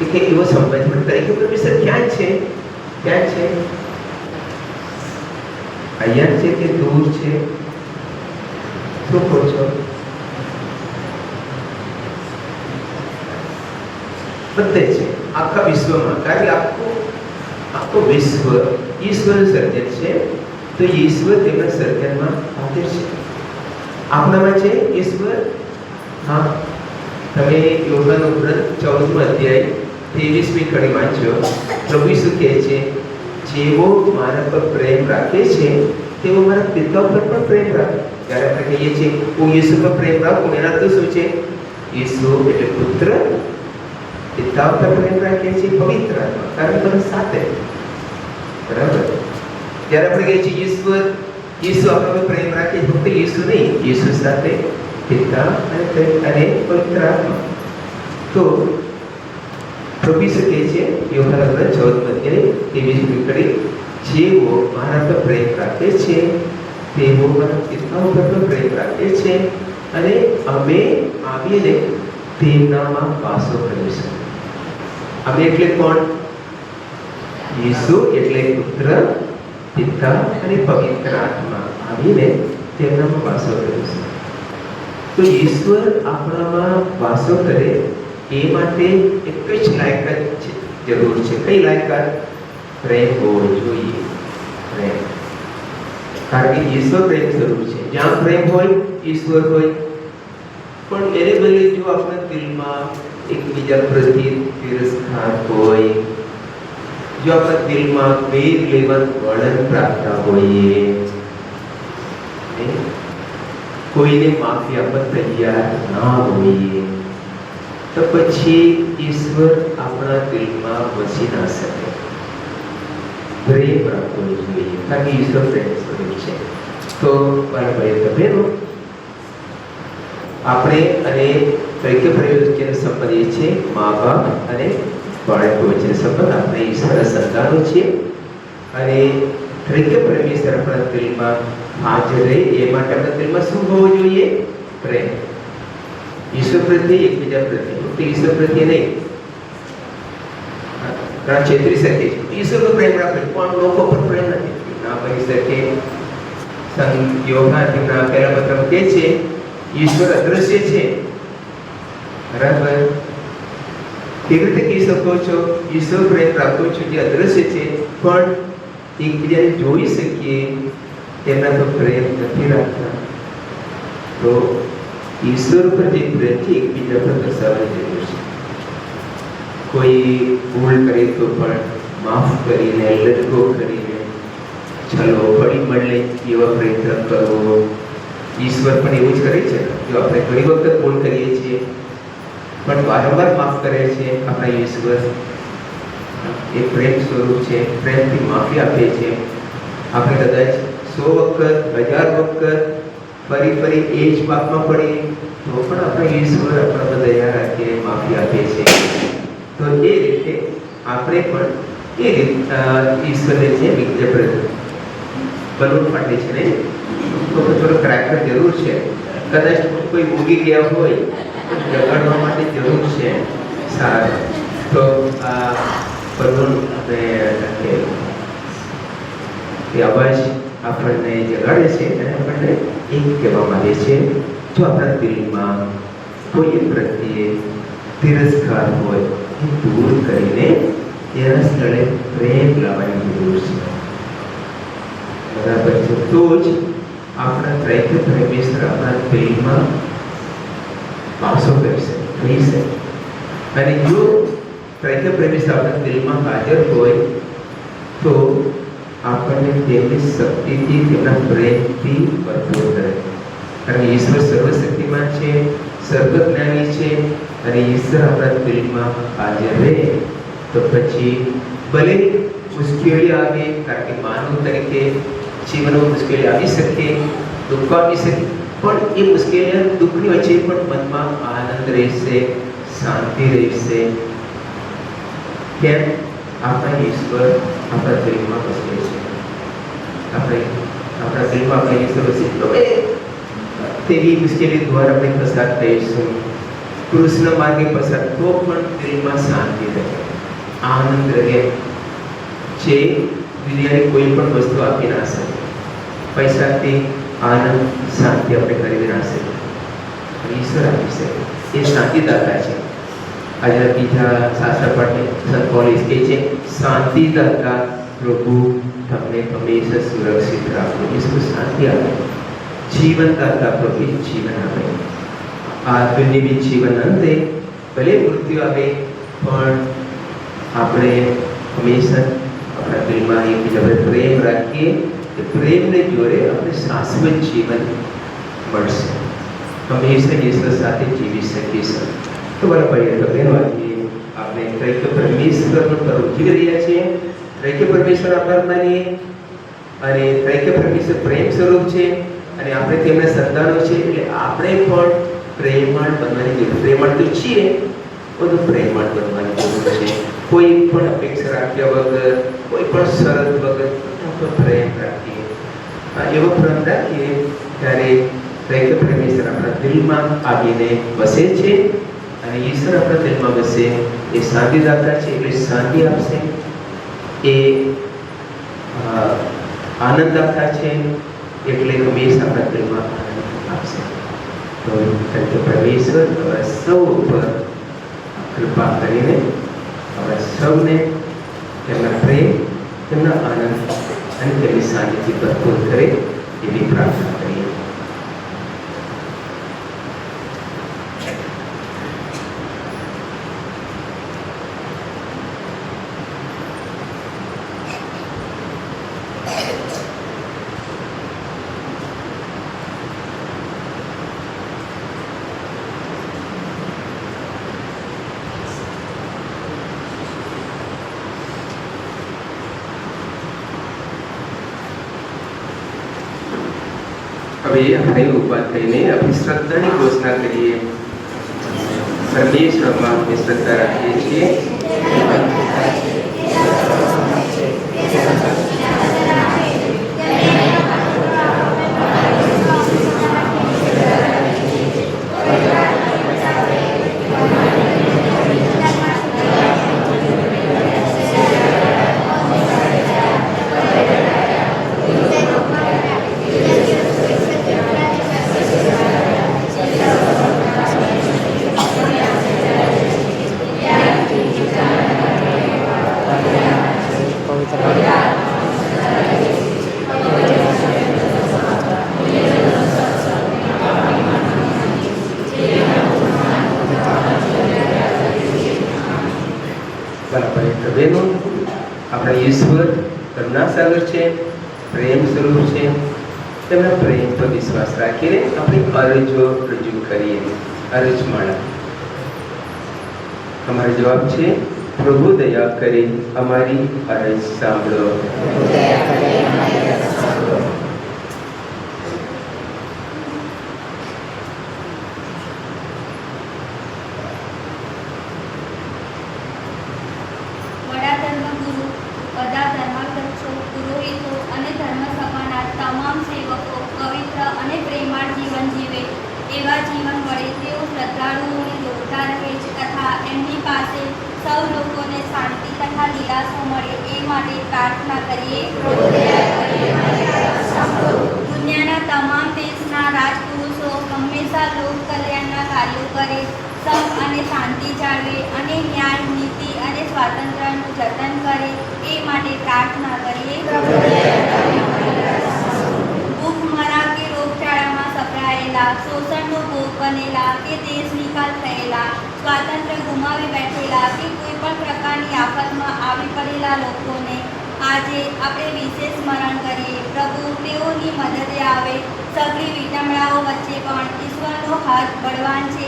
એક એવો સંબંધ પણ ત્રૈક્ય પરમેશ્વર ક્યાં છે? ક્યાં છે? અહીંયા છે કે દૂર છે? શું કહો છો? બધે છે, આખા વિશ્વમાં. કારણ કે આખું વિશ્વ ઈશ્વરનું સર્જન છે, તો ઈશ્વર તેમના સર્જનમાં હાજર છે. આપણામાં છે ઈશ્વર. હા, તમે યોહાનનો ગ્રંથ 14મો અધ્યાય 23મી કડી વાંચો. પ્રભુ ઈસુ કહે છે, જેવો મારા પર પ્રેમ રાખે છે તેવો મારા પિતા પર પણ પ્રેમ રાખે. જ્યારે આપણે કહીએ છીએ હું ઈસુ પર પ્રેમ રાખું, એના તો શું છે? ઈસુ એટલે પુત્ર, પિતા પર પ્રેમ રાખે છે, પવિત્ર આત્મા, કારણ કે સાથે. બરાબર? જ્યારે આપણે કહીએ છીએ ઈસુ આપણા પર પ્રેમ રાખે, ફક્ત ઈસુ નહીં, ઈસુ સાથે પિતા અને પવિત્ર આત્મા. તો પ્રભુ ઈસુ કહે છે યોહાનના ગ્રંથ 14મો અધ્યાય 23મી કડી, જેવો મારા પર પ્રેમ રાખે છે તેવો મારા પિતા ઉપર પણ પ્રેમ રાખે છે, અને અમે આવીને તેમનામાં વાસો કર્યો છે. અમે એટલે કોણ? ઈસુ એટલે પુત્ર, પિતા અને પવિત્ર આત્મા આવીને તેમનામાં વાસો કર્યો છે. તો ઈશ્વર આપણામાં વાસો કરે એ માટે એક જ લાયકાત જરૂર છે. કઈ લાયકાત? પ્રેમ હોવો જોઈએ. પ્રેમ. કારણ કે ઈશ્વર પ્રેમ સ્વરૂપ છે. જ્યાં પ્રેમ હોય ઈશ્વર હોય. પણ એને બદલે જો આપણા દિલમાં એકબીજા પ્રત્યે તિરસ્કાર હોય, જો આપણા દિલમાં વેર લેવાનું વલણ રાખતા હોઈએ, કોઈને માફી આપવા તૈયાર ના હોઈએ, તો પછી ઈશ્વર આપણા દિલમાં વસી ના શકે. પ્રેમ રાખવો જોઈએ, કારણ કે ઈશ્વર પ્રેમ સ્વરૂપ છે. તો મારા ભાઈઓ બહેનો, આપણે અને તરીકે પ્રેમ વચ્ચેનો સંબંધ એ છે મા બાપ અને બાળકો વચ્ચેનો સંબંધ. આપણે ઈશ્વરના સંતાનો છીએ અને તરીકે પરમેશ્વર આપણા દિલમાં હાજર રહે એ માટે આપણા દિલમાં શું હોવું જોઈએ? પ્રેમ. ઈશ્વર પ્રત્યે, એકબીજા પ્રત્યે, ફક્ત ઈશ્વર પ્રત્યે નહીં. ઘણા છેતરી શકે છે. ઈશ્વરનો પ્રેમ રાખે પણ લોકો પર પ્રેમ નથી ના કરી શકે. સંત યોહાન તેમના પહેલા પત્રમાં કહે છે ઈશ્વર અદ્રશ્ય છે. બરાબર? કેવી રીતે કહી શકો છો ઈશ્વર પ્રેમ રાખો છો જે અદ્રશ્ય છે, પણ એકબીજાને જોઈ શકીએ તેમના તો પ્રેમ નથી રાખતા? તો ઈશ્વર પર જે પ્રેમ છે એકબીજા પર દર્શાવવાની જરૂર છે. કોઈ ભૂલ કરે તો પણ માફ કરીને, લટકો કરીને, ચલો ફરી મળે એવા પ્રયત્ન કરવો. ઈશ્વર પણ એવું જ કરે છે. જો આપણે ઘણી વખત ભૂલ કરીએ છીએ પણ વારંવાર માફ કરે છે આપણા ઈશ્વર. એ પ્રેમ સ્વરૂપ છે. પ્રેમથી માફી આપે છે. આપણે કદાચ 100 વખત, 1000 વખત ફરી એ જ પાપમાં પડીએ તો પણ આપણા ઈશ્વર આપણા પર દયા રાખીને માફી આપે છે. તો એ રીતે આપણે પણ એ રીતે ઈશ્વરને છે બીજા પ્રત્યે બલૂન ફાટે છે ને તો થોડો ક્રેકર જરૂર છે. કદાચ કોઈ ઉગી ગયા હોય જગાડવા માટે જરૂર છે. સારું, તો આ બલૂન એ અવાજ આપણને જગાડે છે અને આપણને એક કહેવામાં આવે છે જો આપણા દિલમાં કોઈ પ્રત્યે તિરસ્કાર હોય એ દૂર કરીને તેના સ્થળે પ્રેમ લાવવાની જરૂર છે. બરાબર છે? તો જ આપણા ત્રૈક્ય પરમેશ્વર આપણા દિલમાં વાસો કરી શકે. અને જો ત્રૈક્ય પરમેશ્વર આપણા દિલમાં હાજર હોય તો આપણને તેમની શક્તિથી, તેમના પ્રેમથી ભરપૂર કરે. કારણ કે ઈશ્વર સર્વશક્તિમાન છે, સર્વજ્ઞાની છે અને ઈશ્વર આપણા દિલમાં હાજર રહે તો પછી ભલે મુશ્કેલી આવે, કારણ કે માનવ તરીકે જીવનમાં મુશ્કેલી આવી શકે, દુઃખ આવી શકે, પણ એ મુશ્કેલી દુઃખની વચ્ચે પણ મનમાં આનંદ રહેશે, શાંતિ રહેશે. કેમ? આપણા ઈશ્વર આપણા દિલમાં વસે છે. આપણા દિલમાં આપણા ઈશ્વર વસે તો તેવી મુશ્કેલી દ્વારા આપણે પસાર થઈશું. કૃષ્ણ માર્ગે પસાર તો પણ દિલમાં શાંતિ રહે, આનંદ રહે, જે દુનિયાની કોઈ પણ વસ્તુ આપી ના શકે. પૈસાથી આનંદ, શાંતિ આપણે ખરીદી ના શકીએ, ઈશ્વર આપી શકે. એ શાંતિદાતા છે. આજના બીજા શાસ્ત્ર પાઠે સંત પોલીસ કહે છે શાંતિદાતા પ્રભુ તમને હંમેશા સુરક્ષિત રાખો. ઈશ્વર શાંતિ આપે. જીવનદાતા પ્રભુ જીવન આપે. આ દુનિયાવી જીવન અંતે ભલે મૃત્યુ આવે પણ આપણે હંમેશા આપણા દિલમાં એકબીજા પર પ્રેમ રાખીએ. એ પ્રેમને જોડે આપણે શાશ્વત જીવન મળશે. હંમેશા ઈશ્વર સાથે જીવી શકીશું. તો મારા ભાઈઓ બહેનો, આજે આપણે ત્રૈક્ય પરમેશ્વરનું પર્વ ઉજવી રહ્યા છીએ. ત્રૈક્ય પરમેશ્વર આભાર માનીએ અને ત્રૈક્ય પરમેશ્વર પ્રેમ સ્વરૂપ છે અને આપણે તેમના સંતાનો છે એટલે આપણે પણ પ્રેમાળ બનવાની જરૂર. પ્રેમાળ તો છીએ, બધું પ્રેમાળ બનવાની જરૂર છે. કોઈ પણ અપેક્ષા રાખ્યા વગર, કોઈ પણ શરત વગર પ્રેમ રાખીએ. એવો પ્રેમ રાખીએ ત્યારે ત્રૈક્ય પરમેશ્વર આપણા દિલમાં આવીને વસે છે અને અને ઈશ્વર આપણા દિલમાં વસે. એ શાંતિદાતા છે એટલે શાંતિ આપશે. એ આનંદદાતા છે એટલે હંમેશા આપણા દિલમાં આનંદ આપશે. તો પરમેશ્વર અમારા સૌ ઉપર કૃપા કરીને અમારા સૌને તેમના પ્રેમ, તેમના આનંદ અને તેમની શાંતિથી ભરપૂર કરે એવી પ્રાર્થના કરીએ. હવે આપણે ઊભા થઈને આપણી શ્રદ્ધાની ઘોષણા કરીએ. પરમેશ્વરમાં આપણે શ્રદ્ધા રાખીએ છીએ. આપણા ઈશ્વર કરુણાસાગર છે, પ્રેમ સ્વરૂપ છે. તેમના પ્રેમ પર વિશ્વાસ રાખીને આપણી અરજો રજૂ કરીએ. અરજમાળા. અમારો જવાબ છે, પ્રભુ દયા કરી અમારી અરજ સાંભળો. એવા જીવન વડે તેઓ શ્રદ્ધાળુઓને જોડતા રહે છે તથા એમની પાસે સૌ લોકોને શાંતિ તથા દિલાસો મળે એ માટે પ્રાર્થના કરીએ. દુનિયાના તમામ દેશના રાજપુરુષો હંમેશા લોક કલ્યાણના કાર્યો કરે, સંપ અને શાંતિ જાળવે અને ન્યાય, નીતિ અને સ્વાતંત્ર્યનું જતન કરે એ માટે પ્રાર્થના કરીએ. ભૂખમરા કે રોગચાળામાં સપડાયેલા, શોષણનો ભોગ બનેલા કે દેશ નિકાલ થયેલા, સ્વાતંત્ર્ય ગુમાવી બેઠેલા કે કોઈ પણ પ્રકારની આફતમાં આવી પડેલા લોકોને આજે આપણે વિશેષ સ્મરણ કરીએ. પ્રભુ તેઓની મદદે આવે. સગળી વિડંબણાઓ વચ્ચે પણ ઈશ્વરનો હાથ બળવાન છે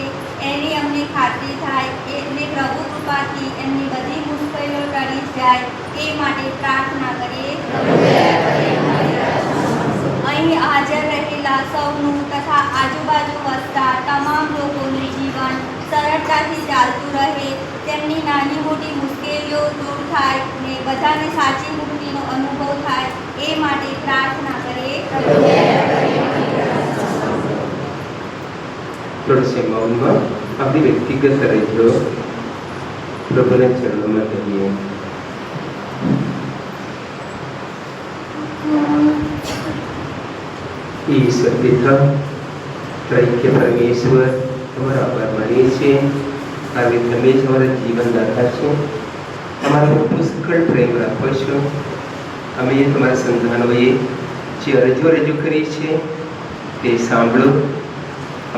એની અમને ખાતરી થાય. એટલે પ્રભુ કૃપાથી એમની બધી મુશ્કેલીઓ ટળી જાય એ માટે પ્રાર્થના કરીએ. અહીં હાજર રહેલા સૌનું તથા આજુબાજુ વસતા તમામ લોકોનું જીવન સરળતાથી ચાલતું રહે, તેમની નાની મોટી મુશ્કેલીઓ દૂર થાય ને બધાને સાચી મુક્તિનો અનુભવ થાય એ માટે પ્રાર્થના કરીએ. થોડસે મૌનમાં આપણી વ્યક્તિગત અરજો પ્રભુના ચરણોમાં કરીએ. ઈશ્વર પિતા, ત્રૈક્ય પરમેશ્વર, તમારો આભાર માનીએ છીએ. આજે તમે જ અમારા જીવનદાતા છો. અમારા પર પુષ્કળ પ્રેમ રાખો છો. અમે તમારા સંતાનોએ જે અરજો રજૂ કરી છે તે સાંભળો.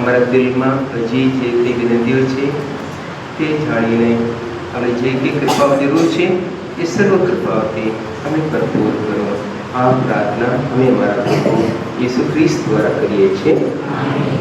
અમારા દિલમાં હજી જે તે વિનંતીઓ છે તે જાણીને અમે જે કંઈ કૃપાઓ જરૂર છે એ સર્વ કૃપાઓથી અમે ભરપૂર કરો. આ પ્રાર્થના અમે અમારા પ્રભુ ઈસુ ખ્રિસ્ત દ્વારા કરીએ છીએ. જીવન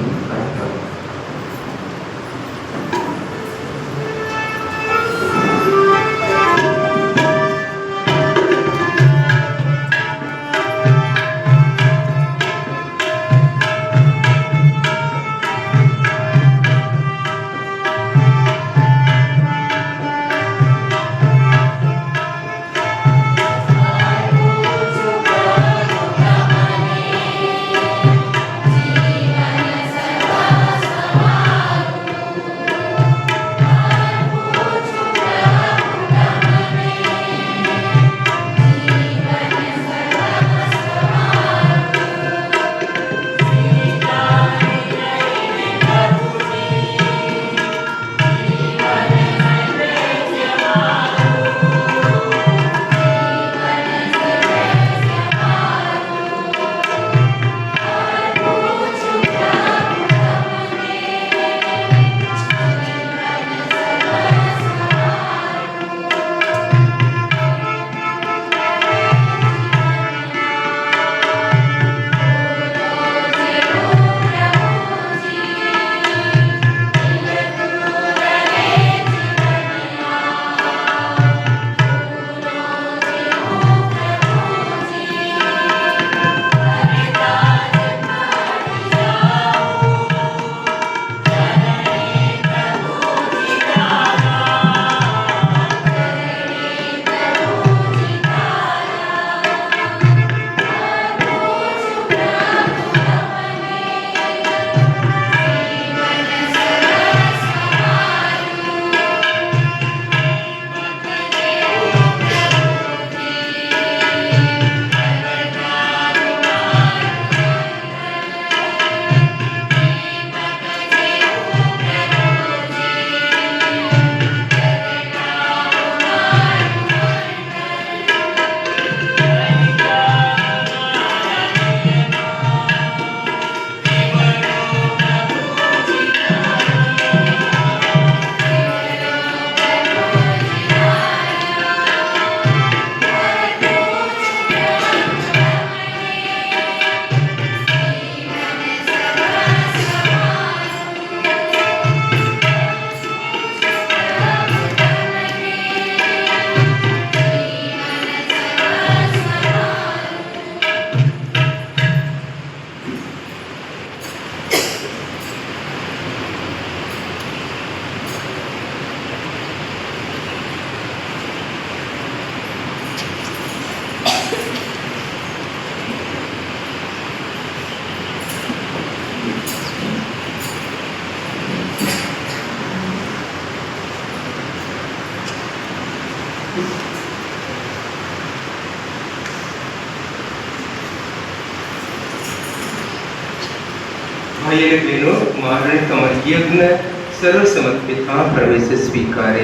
भाई અને બહેનો, મારણે તમારી યજ્ઞ સર્વ સમર્પિત આ પરમેશ્વર સ્વીકારે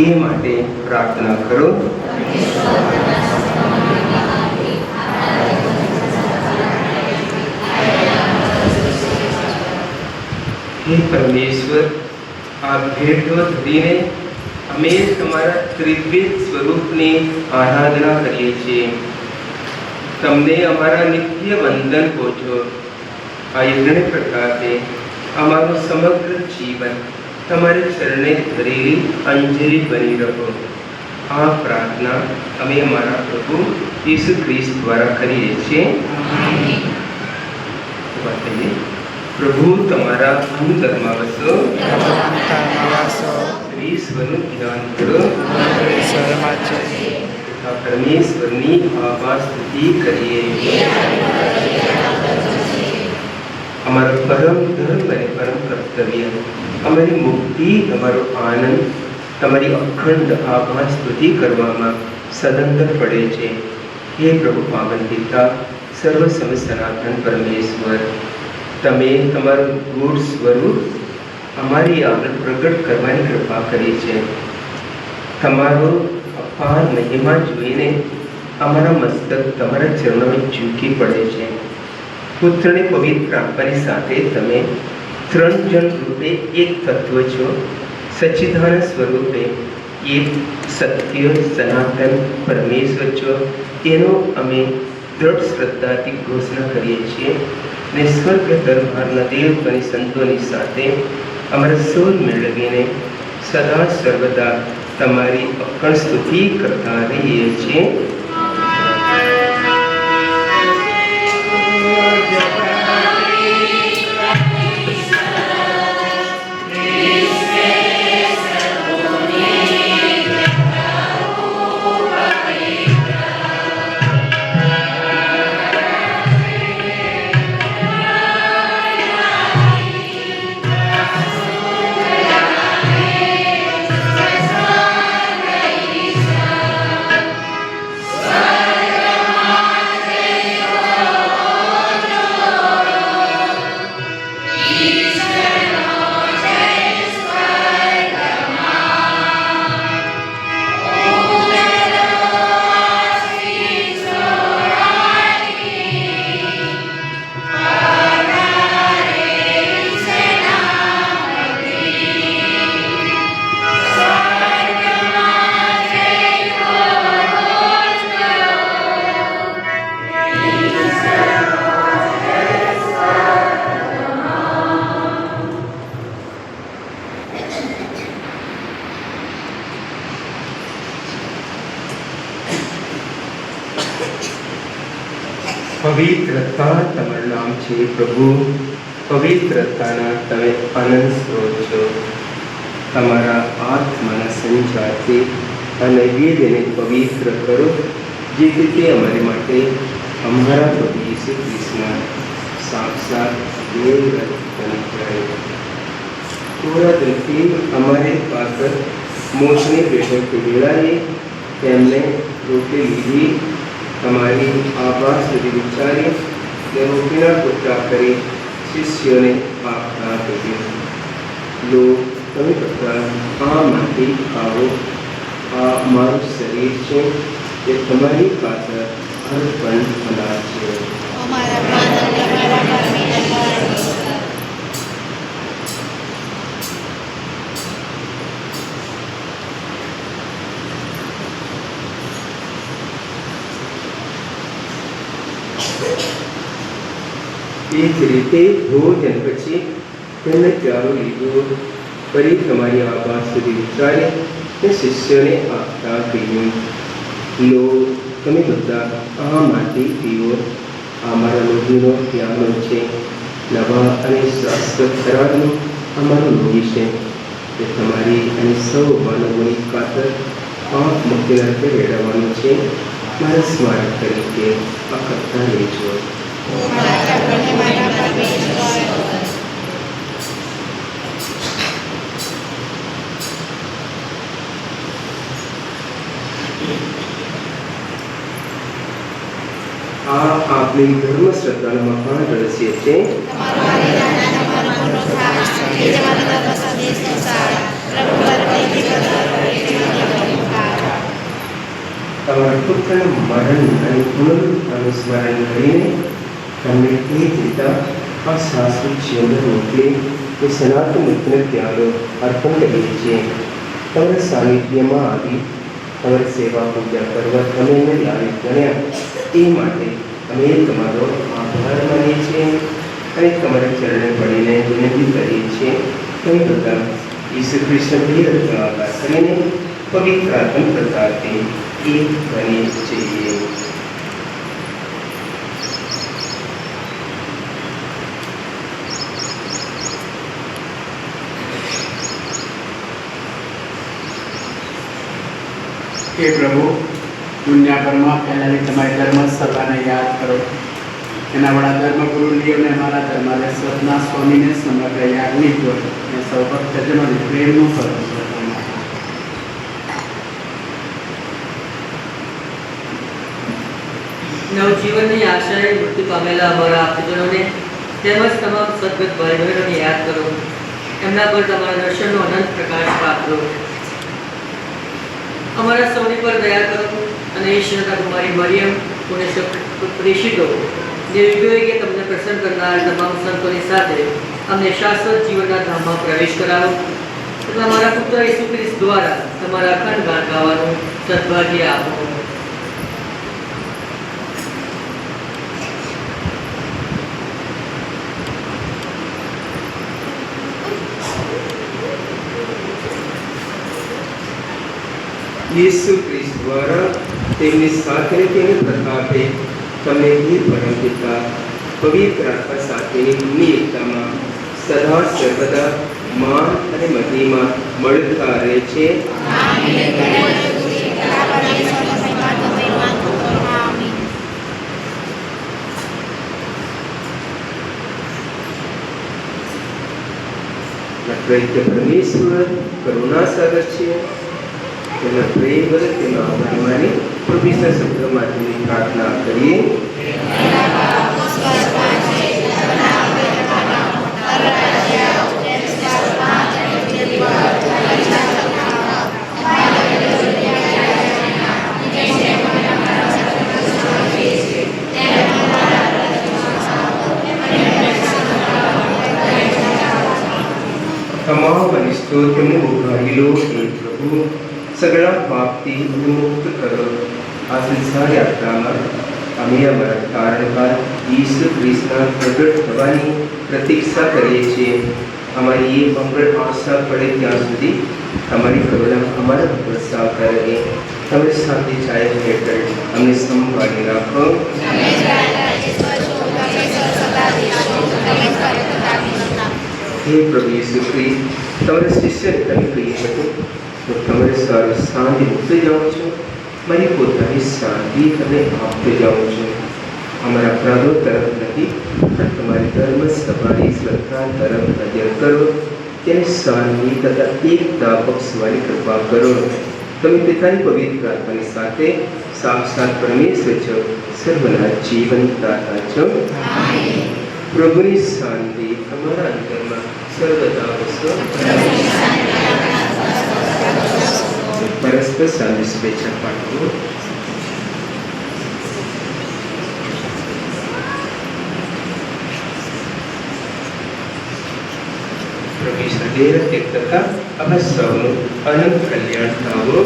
એ માટે પ્રાર્થના કરો. હે પરમેશ્વર, આ ભેટો ધરીને અમે તમારા ત્રિવિધ સ્વરૂપની આરાધના કરીએ છીએ. તમને અમારા નિત્ય વંદન પહોંચો. આ યજ્ઞ પ્રકારે અમારું સમગ્ર જીવન તમારે ચરણે ધરેલી અંજલિ બની રહો. આ પ્રાર્થના અમે અમારા પ્રભુ ઈસુ ખ્રિસ્ત દ્વારા કરીએ છીએ. પ્રભુ તમારા અંતરમાં વસો. ઈશ્વરનું ધ્યાન કરો. તથા પરમેશ્વરની આભાર સ્તુતિ કરીએ. અમારો પરમ ધર્મ અને પરમ કર્તવ્ય, અમારી મુક્તિ, અમારો આનંદ તમારી અખંડ આભાર સ્તુતિ કરવામાં સદંતર પડે છે. હે પ્રભુ પાવન પિતા, સર્વ સમ સનાતન પરમેશ્વર, તમે તમારું ગૂઢ સ્વરૂપ અમારી આગળ પ્રગટ કરવાની કૃપા કરી છે. તમારો અપાર મહિમા જોઈને અમારા મસ્તક તમારા ચરણોમાં ઝૂકી પડે છે. પુત્રને પવિત્ર આપવાની સાથે તમે ત્રણ જણ રૂપે એક તત્વ છો. સચ્ચિદાનંદ સ્વરૂપે એક સત્ય સનાતન પરમેશ્વર છો. એનો અમે દ્રઢ શ્રદ્ધાથી ઘોષણા કરીએ છીએ. ને સ્વર્ગ દરબારના દેવ અને સંતોની સાથે અમારા સોલ મેળવીને સદા સર્વદા તમારી અખંડ સ્તુતિ કરતા રહીએ છીએ. પવિત્રતા તમારું નામ છે પ્રભુ. પવિત્રતાના તમે આનંદ સ્ત્રોત છો. તમારા આત્માના સંચારથી આ નૈવેદ્યને પવિત્ર કરો, જેથી તે અમારી માટે અમારા પ્રભુ ઈસુ ખ્રિસ્તના સાક્ષાત દેવ બની જાય. થોડા દિનથી અમારી પાસે મોતની બેઠક વેળાએ તેમને રોટી લીધી. તમારી આભાર સુધી વિચારી ને રોટીના ટુકડા કરી શિષ્યોને આપતા કહ્યું, લો, તમે બધા આમાંથી ખાઓ. આ મારું શરીર છે, એ તમારી પાસે અર્પણ થનાર છે. એ જ રીતે ભોજન પછી તેમણે પ્યાલો લીધો, ફરી તમારી આભાર સુધી વિચારી ને શિષ્યોને આપતા કહ્યું, લો, તમે બધા આમાંથી પીવો. આ મારા લોહીનો પ્યાલો છે, નવા અને શાશ્વત કરારનો અમારો લોહી છે. તે તમારી અને સૌ માનવોની ખાતર પાપ મુક્તિના રીતે વેડવાનું છે. મારા સ્મારક તરીકે આ કરતા રહેજો. આપની ધર્મ શ્રદ્ધાનું મહાન રહસ્ય છે. તમારા પુત્રના મરણ અને પુનરુત્થાનનું સ્મરણ કરીને તમને એ પિતા આ શાશ્વત જીવન મોકલે એ સનાતન મિત્ર ત્યાગો અર્પણ કરીએ છીએ. તમારા સાનિધ્યમાં આવી તમારી સેવા પૂજા કરવા તમે એને લાયક ગણ્યા એ માટે અમે તમારો આભાર માનીએ છીએ અને તમારા ચરણે પડીને વિનંતી કરીએ છીએ. તમે બધા ઈસુ કૃષ્ણની આકાર કરીને પવિત્ર આત્મ પ્રતાપથી એક બની જઈએ. હે પ્રભુ, દુનિયાભરમાં ફેલાયેલી તમારી ધર્મ સભાને યાદ કરો. એના વડા ધર્મગુરુની અને અમારા ધર્માલય સદના સ્વામીને સમગ્ર યાજ્ઞિક અને સૌ ભક્તજનોને પ્રેમનું સ્વરૂપ નવજીવનની આશાએ મૃત્યુ પામેલા અમારા આપજનોને તેમજ તમામ સદગત ભાઈ બહેનોને યાદ કરો. એમના પર તમારા દર્શનનો અનંત પ્રકાશ પાત્રો. અમારા સૌની પર દયા કરો અને ઈશ્વરના કુમારી મરિયમ પુણ્ય પ્રેષિતો દેવીઓએ કે તમને પ્રસન્ન કરનાર તમામ સંતોની સાથે અમને શાશ્વત જીવનના ધામમાં પ્રવેશ કરાવો તથા અમારા પુત્ર ઈસુ ખ્રિસ્ત દ્વારા તમારા અખંડ ગાન ગાવાનું સદભાગ્ય આપો. యేసు క్రీస్తు ద్వారా તેમની સાથે તેની પ્રતાપે તમને એ પરમપિતા પવિત્ર આત્મા સાથેની ભૂમિ એકતામાં સદા સર્વદા માન અને મહિમા મળતા રહે છે. પરમેશ્વર કરુણા સાગર છે. તેના પ્રેમ વડે તેના આભારમાંની પ્રભુના શબ્દ માટેની પ્રાર્થના કરીએ. તમામ અનિષ્ટોને ઉઘાડી લો હે પ્રભુ. સગળા પાપથી મુક્ત કરો. આ સંસાર યાત્રામાં અમે અમારા તારણકાર ઈસુ ખ્રિસ્તના પ્રગટ થવાની પ્રતીક્ષા કરીએ છીએ. અમારી એ મંગળ આશા પડે ત્યાં સુધી તમારી કરુણા અમારા ઉપર સાવતા રહે. તમારી સાથે છાયા હેઠળ અમને સંભાળી રાખો. હે પ્રભુ ઈસુ ખ્રિસ્ત, તમારા શિષ્યને તમે કહી શકો તો તમારે સારું શાંતિ મૂકતી જાઉં છું. મારી પોતાની શાંતિ તમે આપતી જાઉં છું. અમારા અપરાધો તરફ નથી પણ તમારી ધર્મ સભાની શ્રદ્ધા તરફ નજર કરો. તેને શાંતિ તથા એકતા બક્ષવાની કૃપા કરો. તમે પિતાની પવિત્ર આત્માની સાથે સાક્ષાત પરમેશ્વર છો, સર્વના જીવન દાતા છો. પ્રભુની શાંતિ તમારા અંતરમાં સર્વદા વસો. પરસ્પર શાંતિ શુભેચ્છા પાઠવો. પ્રભુના દેહ તથા આપણા સૌનું અનંત કલ્યાણ થાવો.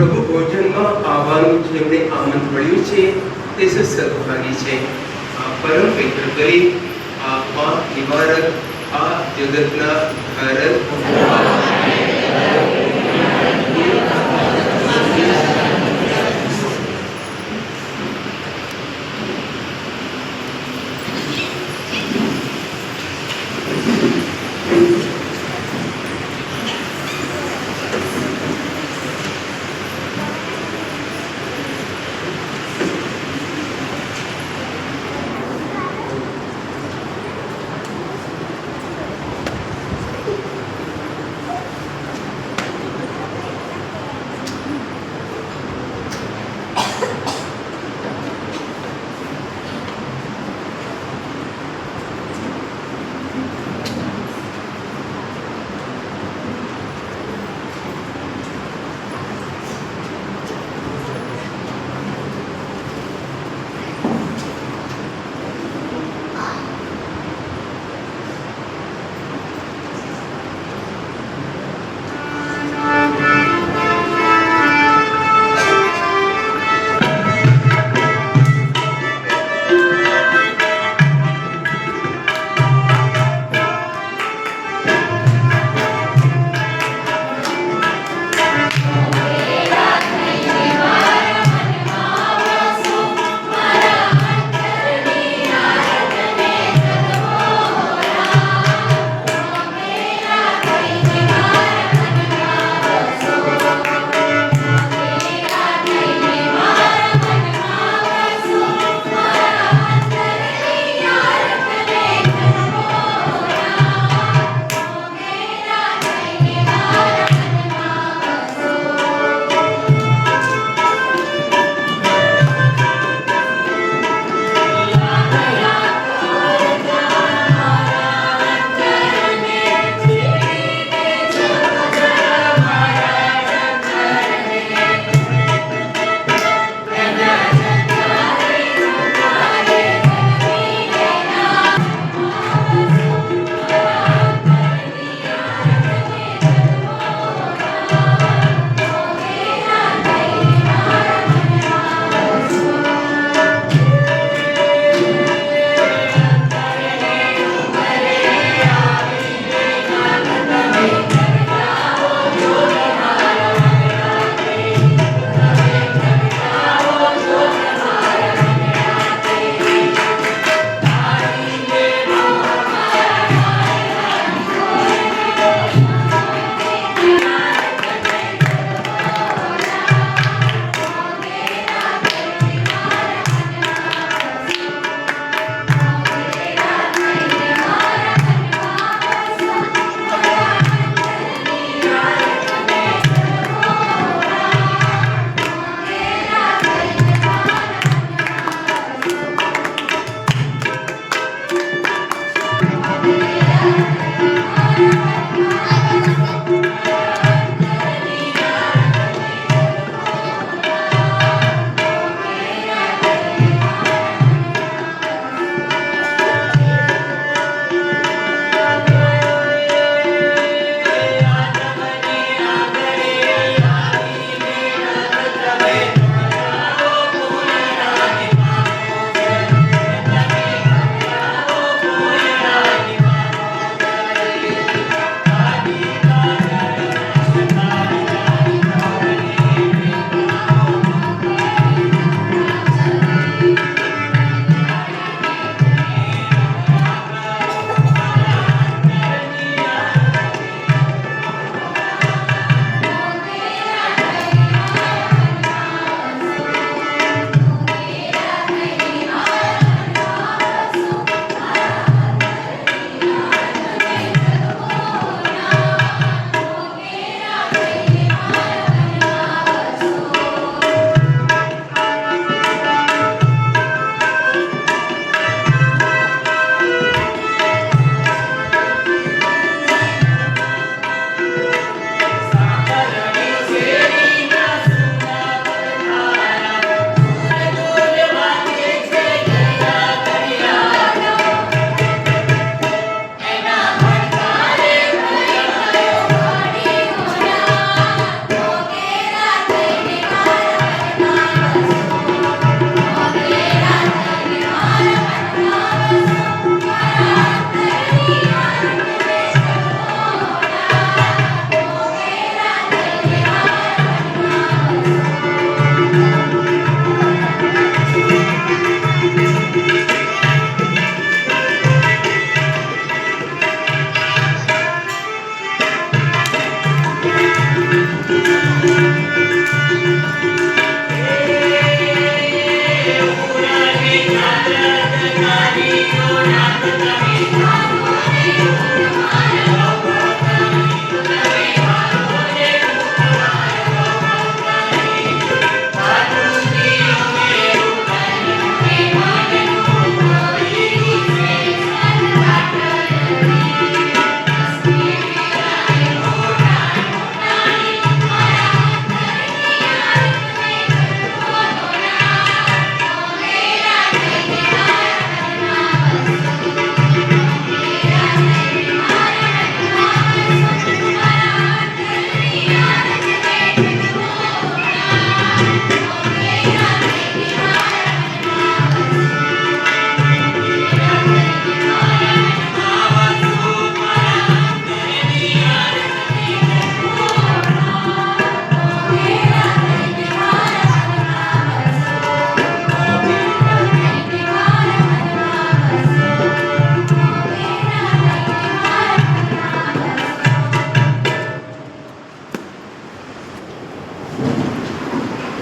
પ્રભુ ભોજનમાં આવવાનું જેમને આમંત્રણ મળ્યું છે તે સદભાગી છે. આ પરમ પવિત્ર કરી આ પાપ નિવારક આ જગતના ભારત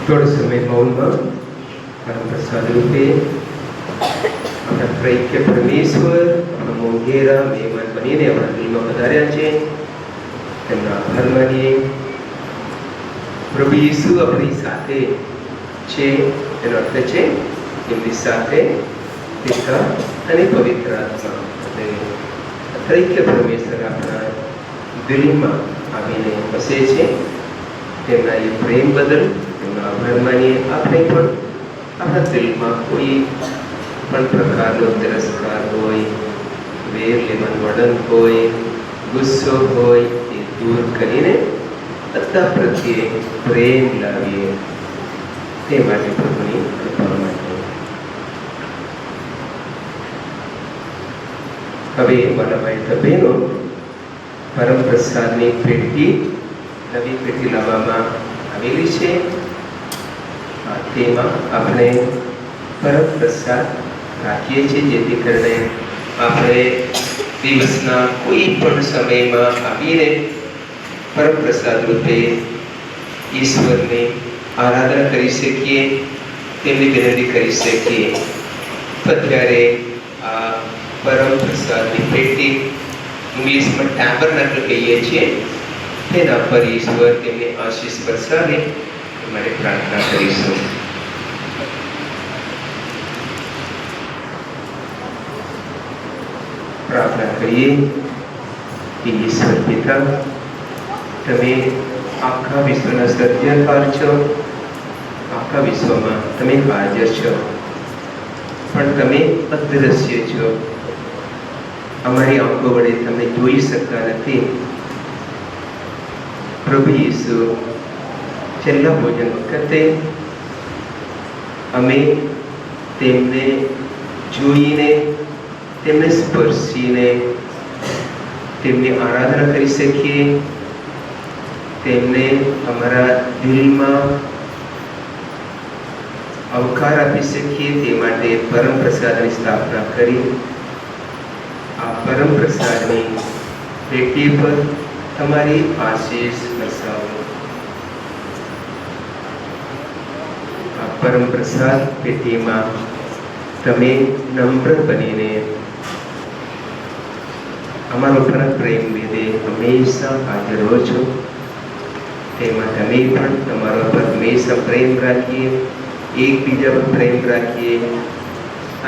થોડો સમય મૌનમાં પરમ પ્રસાદ રૂપે આપણા પ્રેક્ય પરમેશ્વર આપણા મોંઘેરા મહેમાન બનીને આપણા દિલમાં પધાર્યા છે તેમના આભાર માનીએ. પ્રભુ ઈસુ આપણી સાથે છે એનો અર્થ છે એમની સાથે પિતા અને પવિત્ર આત્મા એટલે પ્રેક્ય પરમેશ્વર આપણા દિલમાં આવીને વસે છે. તેમના એ પ્રેમ બદલ તેમનો આભાર માનીએ. આપણે પણ આપણા દિલમાં કોઈ પણ પ્રકારનો તિરસ્કાર હોય, વેર લેવાનું વર્ણન હોય, ગુસ્સો હોય એ દૂર કરીને બધા પ્રત્યે પ્રેમ લાવીએ. તે માટે પ્રભુની કૃપા માટે હવે મારા ભાઈ બહેનો પરમ પ્રસાદની પેટી નવી પેટી લાવવામાં આવેલી છે. તેમાં આપણે પરમ પ્રસાદ રાખીએ છીએ જેથી કરીને આપણે દિવસના કોઈ પણ સમયમાં આવીને પરમ પ્રસાદ રૂપે ઈશ્વરની આરાધના કરી શકીએ, તેમની વિનંતી કરી શકીએ. અત્યારે આ પરમ પ્રસાદની પેટી ઇંગ્લિશમાં ટેબરનેકલ કહીએ છીએ તેના પર ઈશ્વર તેમની આશીષ વરસાવે માટે પ્રાર્થના કરીશું. પ્રાર્થના કરીએ કે ઈશ્વર પિતા, તમે આખા વિશ્વના સર્જનહાર છો, આખા વિશ્વમાં તમે હાજર છો, પણ તમે અદ્રશ્ય છો. અમારી આંખો વડે તમને જોઈ શકતા નથી. પ્રભુ ઈસુ, છેલ્લા ભોજન વખતે અમે તેમને જોઈને, તેમને સ્પર્શીને તેમની આરાધના કરી શકીએ, તેમને અમારા દિલમાં આવકાર આપી શકીએ તે માટે પરમ પ્રસાદની સ્થાપના કરી. આ પરમ પ્રસાદની પેટી પર તમારી આશીષ વરસાવો. આ પરમ પ્રસાદ પેટીમાં તમે નમ્ર બનીને અમારો પર પ્રેમ વિધે હંમેશા હાજર રહો છો. તેમાં તમે પણ તમારા પર હંમેશા પ્રેમ રાખીએ, એકબીજા પર પ્રેમ રાખીએ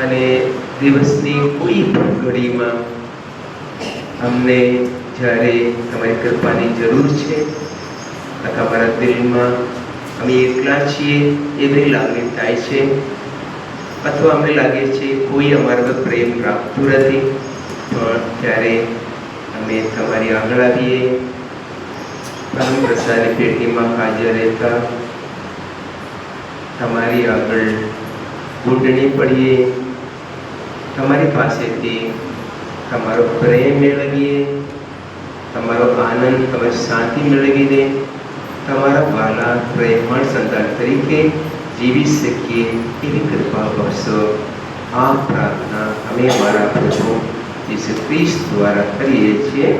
અને દિવસની કોઈ પણ ઘડીમાં અમને જ્યારે તમારી કૃપાની જરૂર છે અથવા અમારા દિલમાં અમે એકલા છીએ એવી લાગણી થાય છે અથવા અમને લાગે છે કોઈ અમારા પર પ્રેમ રાખતું નથી, પણ ત્યારે અમે તમારી આગળ આવીએ, પરમ પ્રસાદની પેટીમાં હાજર રહેતા તમારી આગળ ઘૂંટણી પડીએ, તમારી પાસેથી તમારો પ્રેમ મેળવીએ, તમારો આનંદ, તમારી શાંતિ મેળવીને તમારા વાલા પ્રેમળ સંતાન તરીકે જીવી શકીએ એવી કૃપા બક્ષો. આ પ્રાર્થના અમે અમારા પ્રભુ ઈસુ ખ્રિસ્ત દ્વારા કરીએ છીએ.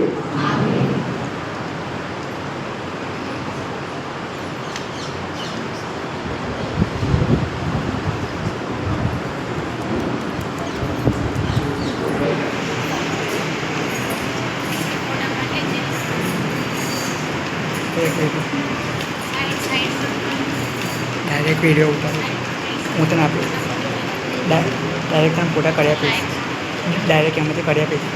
ડાયરેક્ટ વિડીયો ઉતારું હું તને આપીશ ડાયરેક્ટ તને ફોટા કરી આપીશ ડાયરેક્ટ એમાંથી કરી આપીશ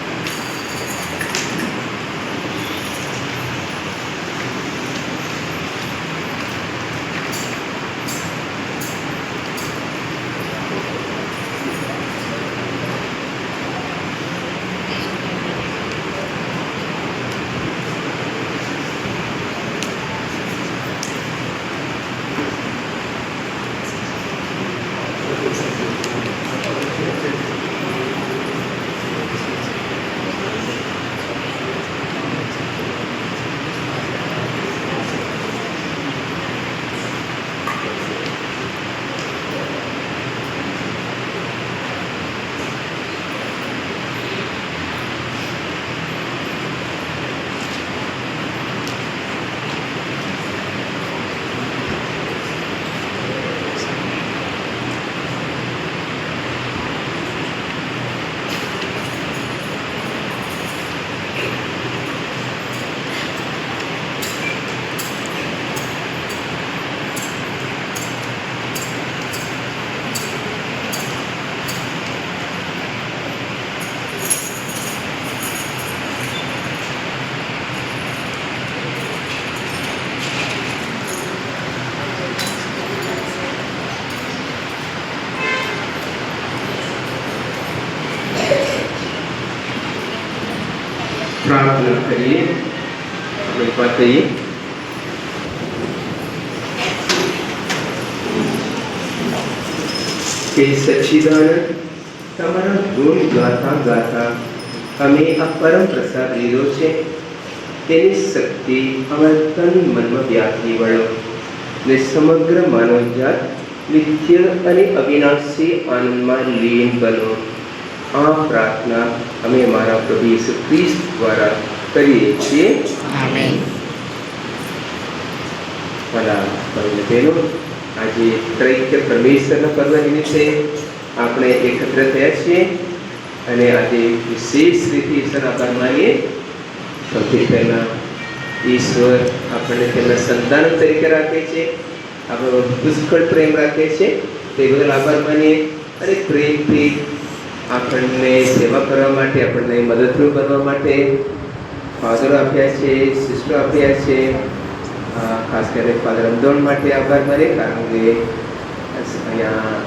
प्रार्थना करिए अपनी बात कहिए। કે સચ્ચિદાનંદ તમારા ગુણ ગાતા ગાતા અમે આ પરમ પ્રસાદ લીધો છે તેની શક્તિ અમારા તન મનમાં વ્યાપી વળો ને સમગ્ર માનવજાત નિત્ય અને અવિનાશી આનંદમાં લીન બનો। આ પ્રાર્થના અમે અમારા પ્રભુ ઈસુ ખ્રિસ્ત દ્વારા કરીએ છીએ। આમેન। ભલા ભાઈ બહેનો, આજે ત્રૈક્ય પરમેશ્વરના પર્વ નિમિત્તે આપણે એકત્ર થયા છીએ અને આજે વિશેષ રીતે ઈશ્વરના આભાર માનીએ। સૌથી પહેલાં ઈશ્વર આપણને તેમના સંતાન તરીકે રાખે છે, આપણો પુષ્કળ પ્રેમ રાખે છે, તે બદલ આભાર માનીએ। અને પ્રેમથી આપણને સેવા કરવા માટે, આપણને મદદરૂપ બનવા માટે ફાધરો આપ્યા છે, સિસ્ટરો આપ્યા છે। ખાસ કરીને ફાધર અમદોણ માટે આભાર માને, કારણ કે અહીંયા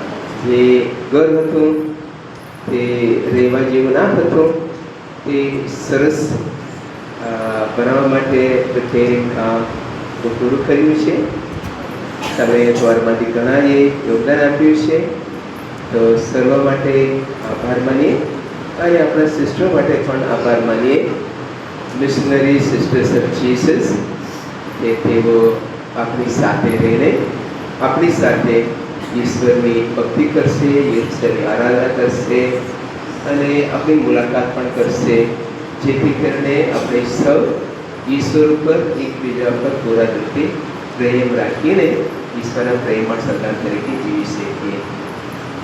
જે ઘર હતું તે રહેવા જેવું ના હતું, તે સરસ બનાવવા માટે તે કામ પૂરું કર્યું છે। તમે દ્વારમાંથી ઘણાએ યોગદાન આપ્યું છે, તો સર્વ માટે આભાર માનીએ અને આપણા સિસ્ટરો માટે પણ આભાર માનીએ। મિશનરી સિસ્ટર્સ ઓફ જીસસ કે તેઓ આપણી સાથે રહીને આપણી સાથે ઈશ્વરની ભક્તિ કરશે, ઈશ્વરની આરાધના કરશે અને આપણી મુલાકાત પણ કરશે, જેથી કરીને આપણે સૌ ઈશ્વર ઉપર એકબીજા પર પૂરા રીતે પ્રેમ રાખીને ઈશ્વરના પ્રેમમાં સંતાન તરીકે જીવી શકીએ।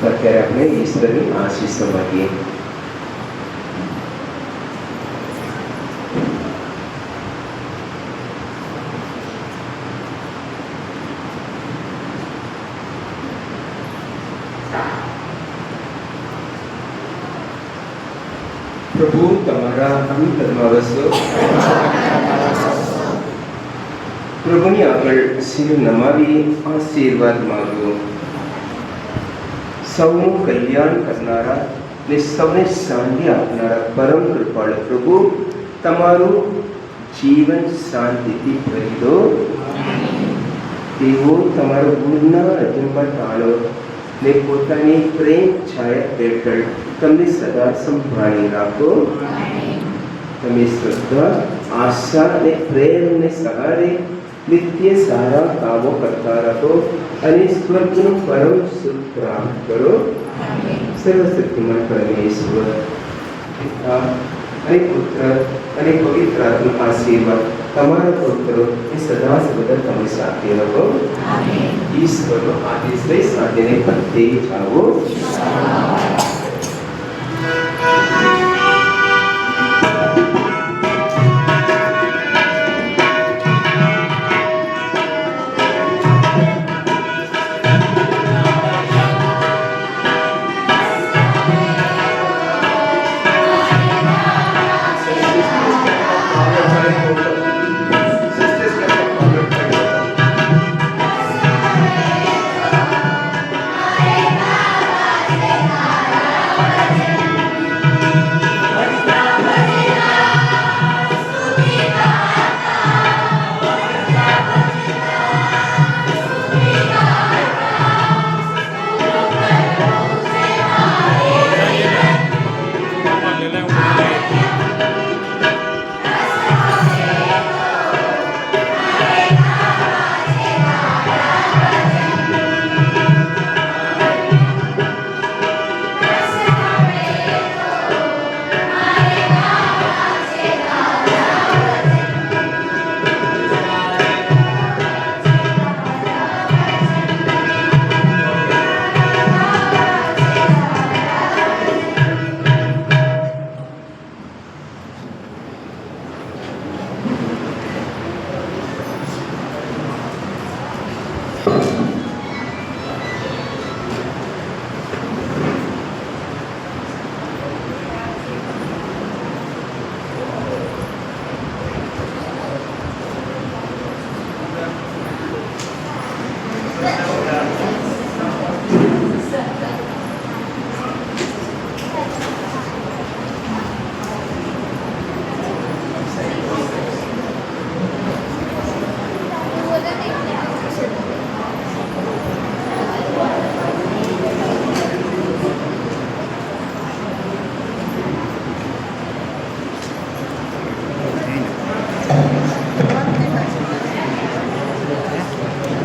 તો અત્યારે આપણે ઈશ્વરની આશીષો માગીએ। પ્રભુ તમારા અંતરમાં વસો, પ્રભુની આગળ શિર નમાવી આશીર્વાદ માગો। સૌનું કલ્યાણ કરનારા ને સૌને શાંતિ આપનારા પરમ કૃપાળુ પ્રભુ, તમારું જીવન શાંતિથી ભરી દો। તેઓ તમારા ગુણના અજંબા ટાળો ને પોતાની પ્રેમ છાયા હેઠળ તમને સદા સંભાળી રાખો। તમે શ્રદ્ધા, આશા અને પ્રેમને સહારે નિત્ય સારા કામો કરતા રહો અને સ્વર્ગનું પરમ સુખ પ્રાપ્ત કરો। સર્વશક્તિમાન પરમેશ્વર પિતા અને પુત્ર અને પવિત્ર આત્મા આશીર્વાદ તમારા પુત્રો એ સદા સર્વદા તમે સાથે રહો। ઈશ્વરનો આદેશ લઈ સાંજને પંથે જાઓ।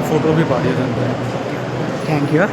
फोटो भी पाड़ी है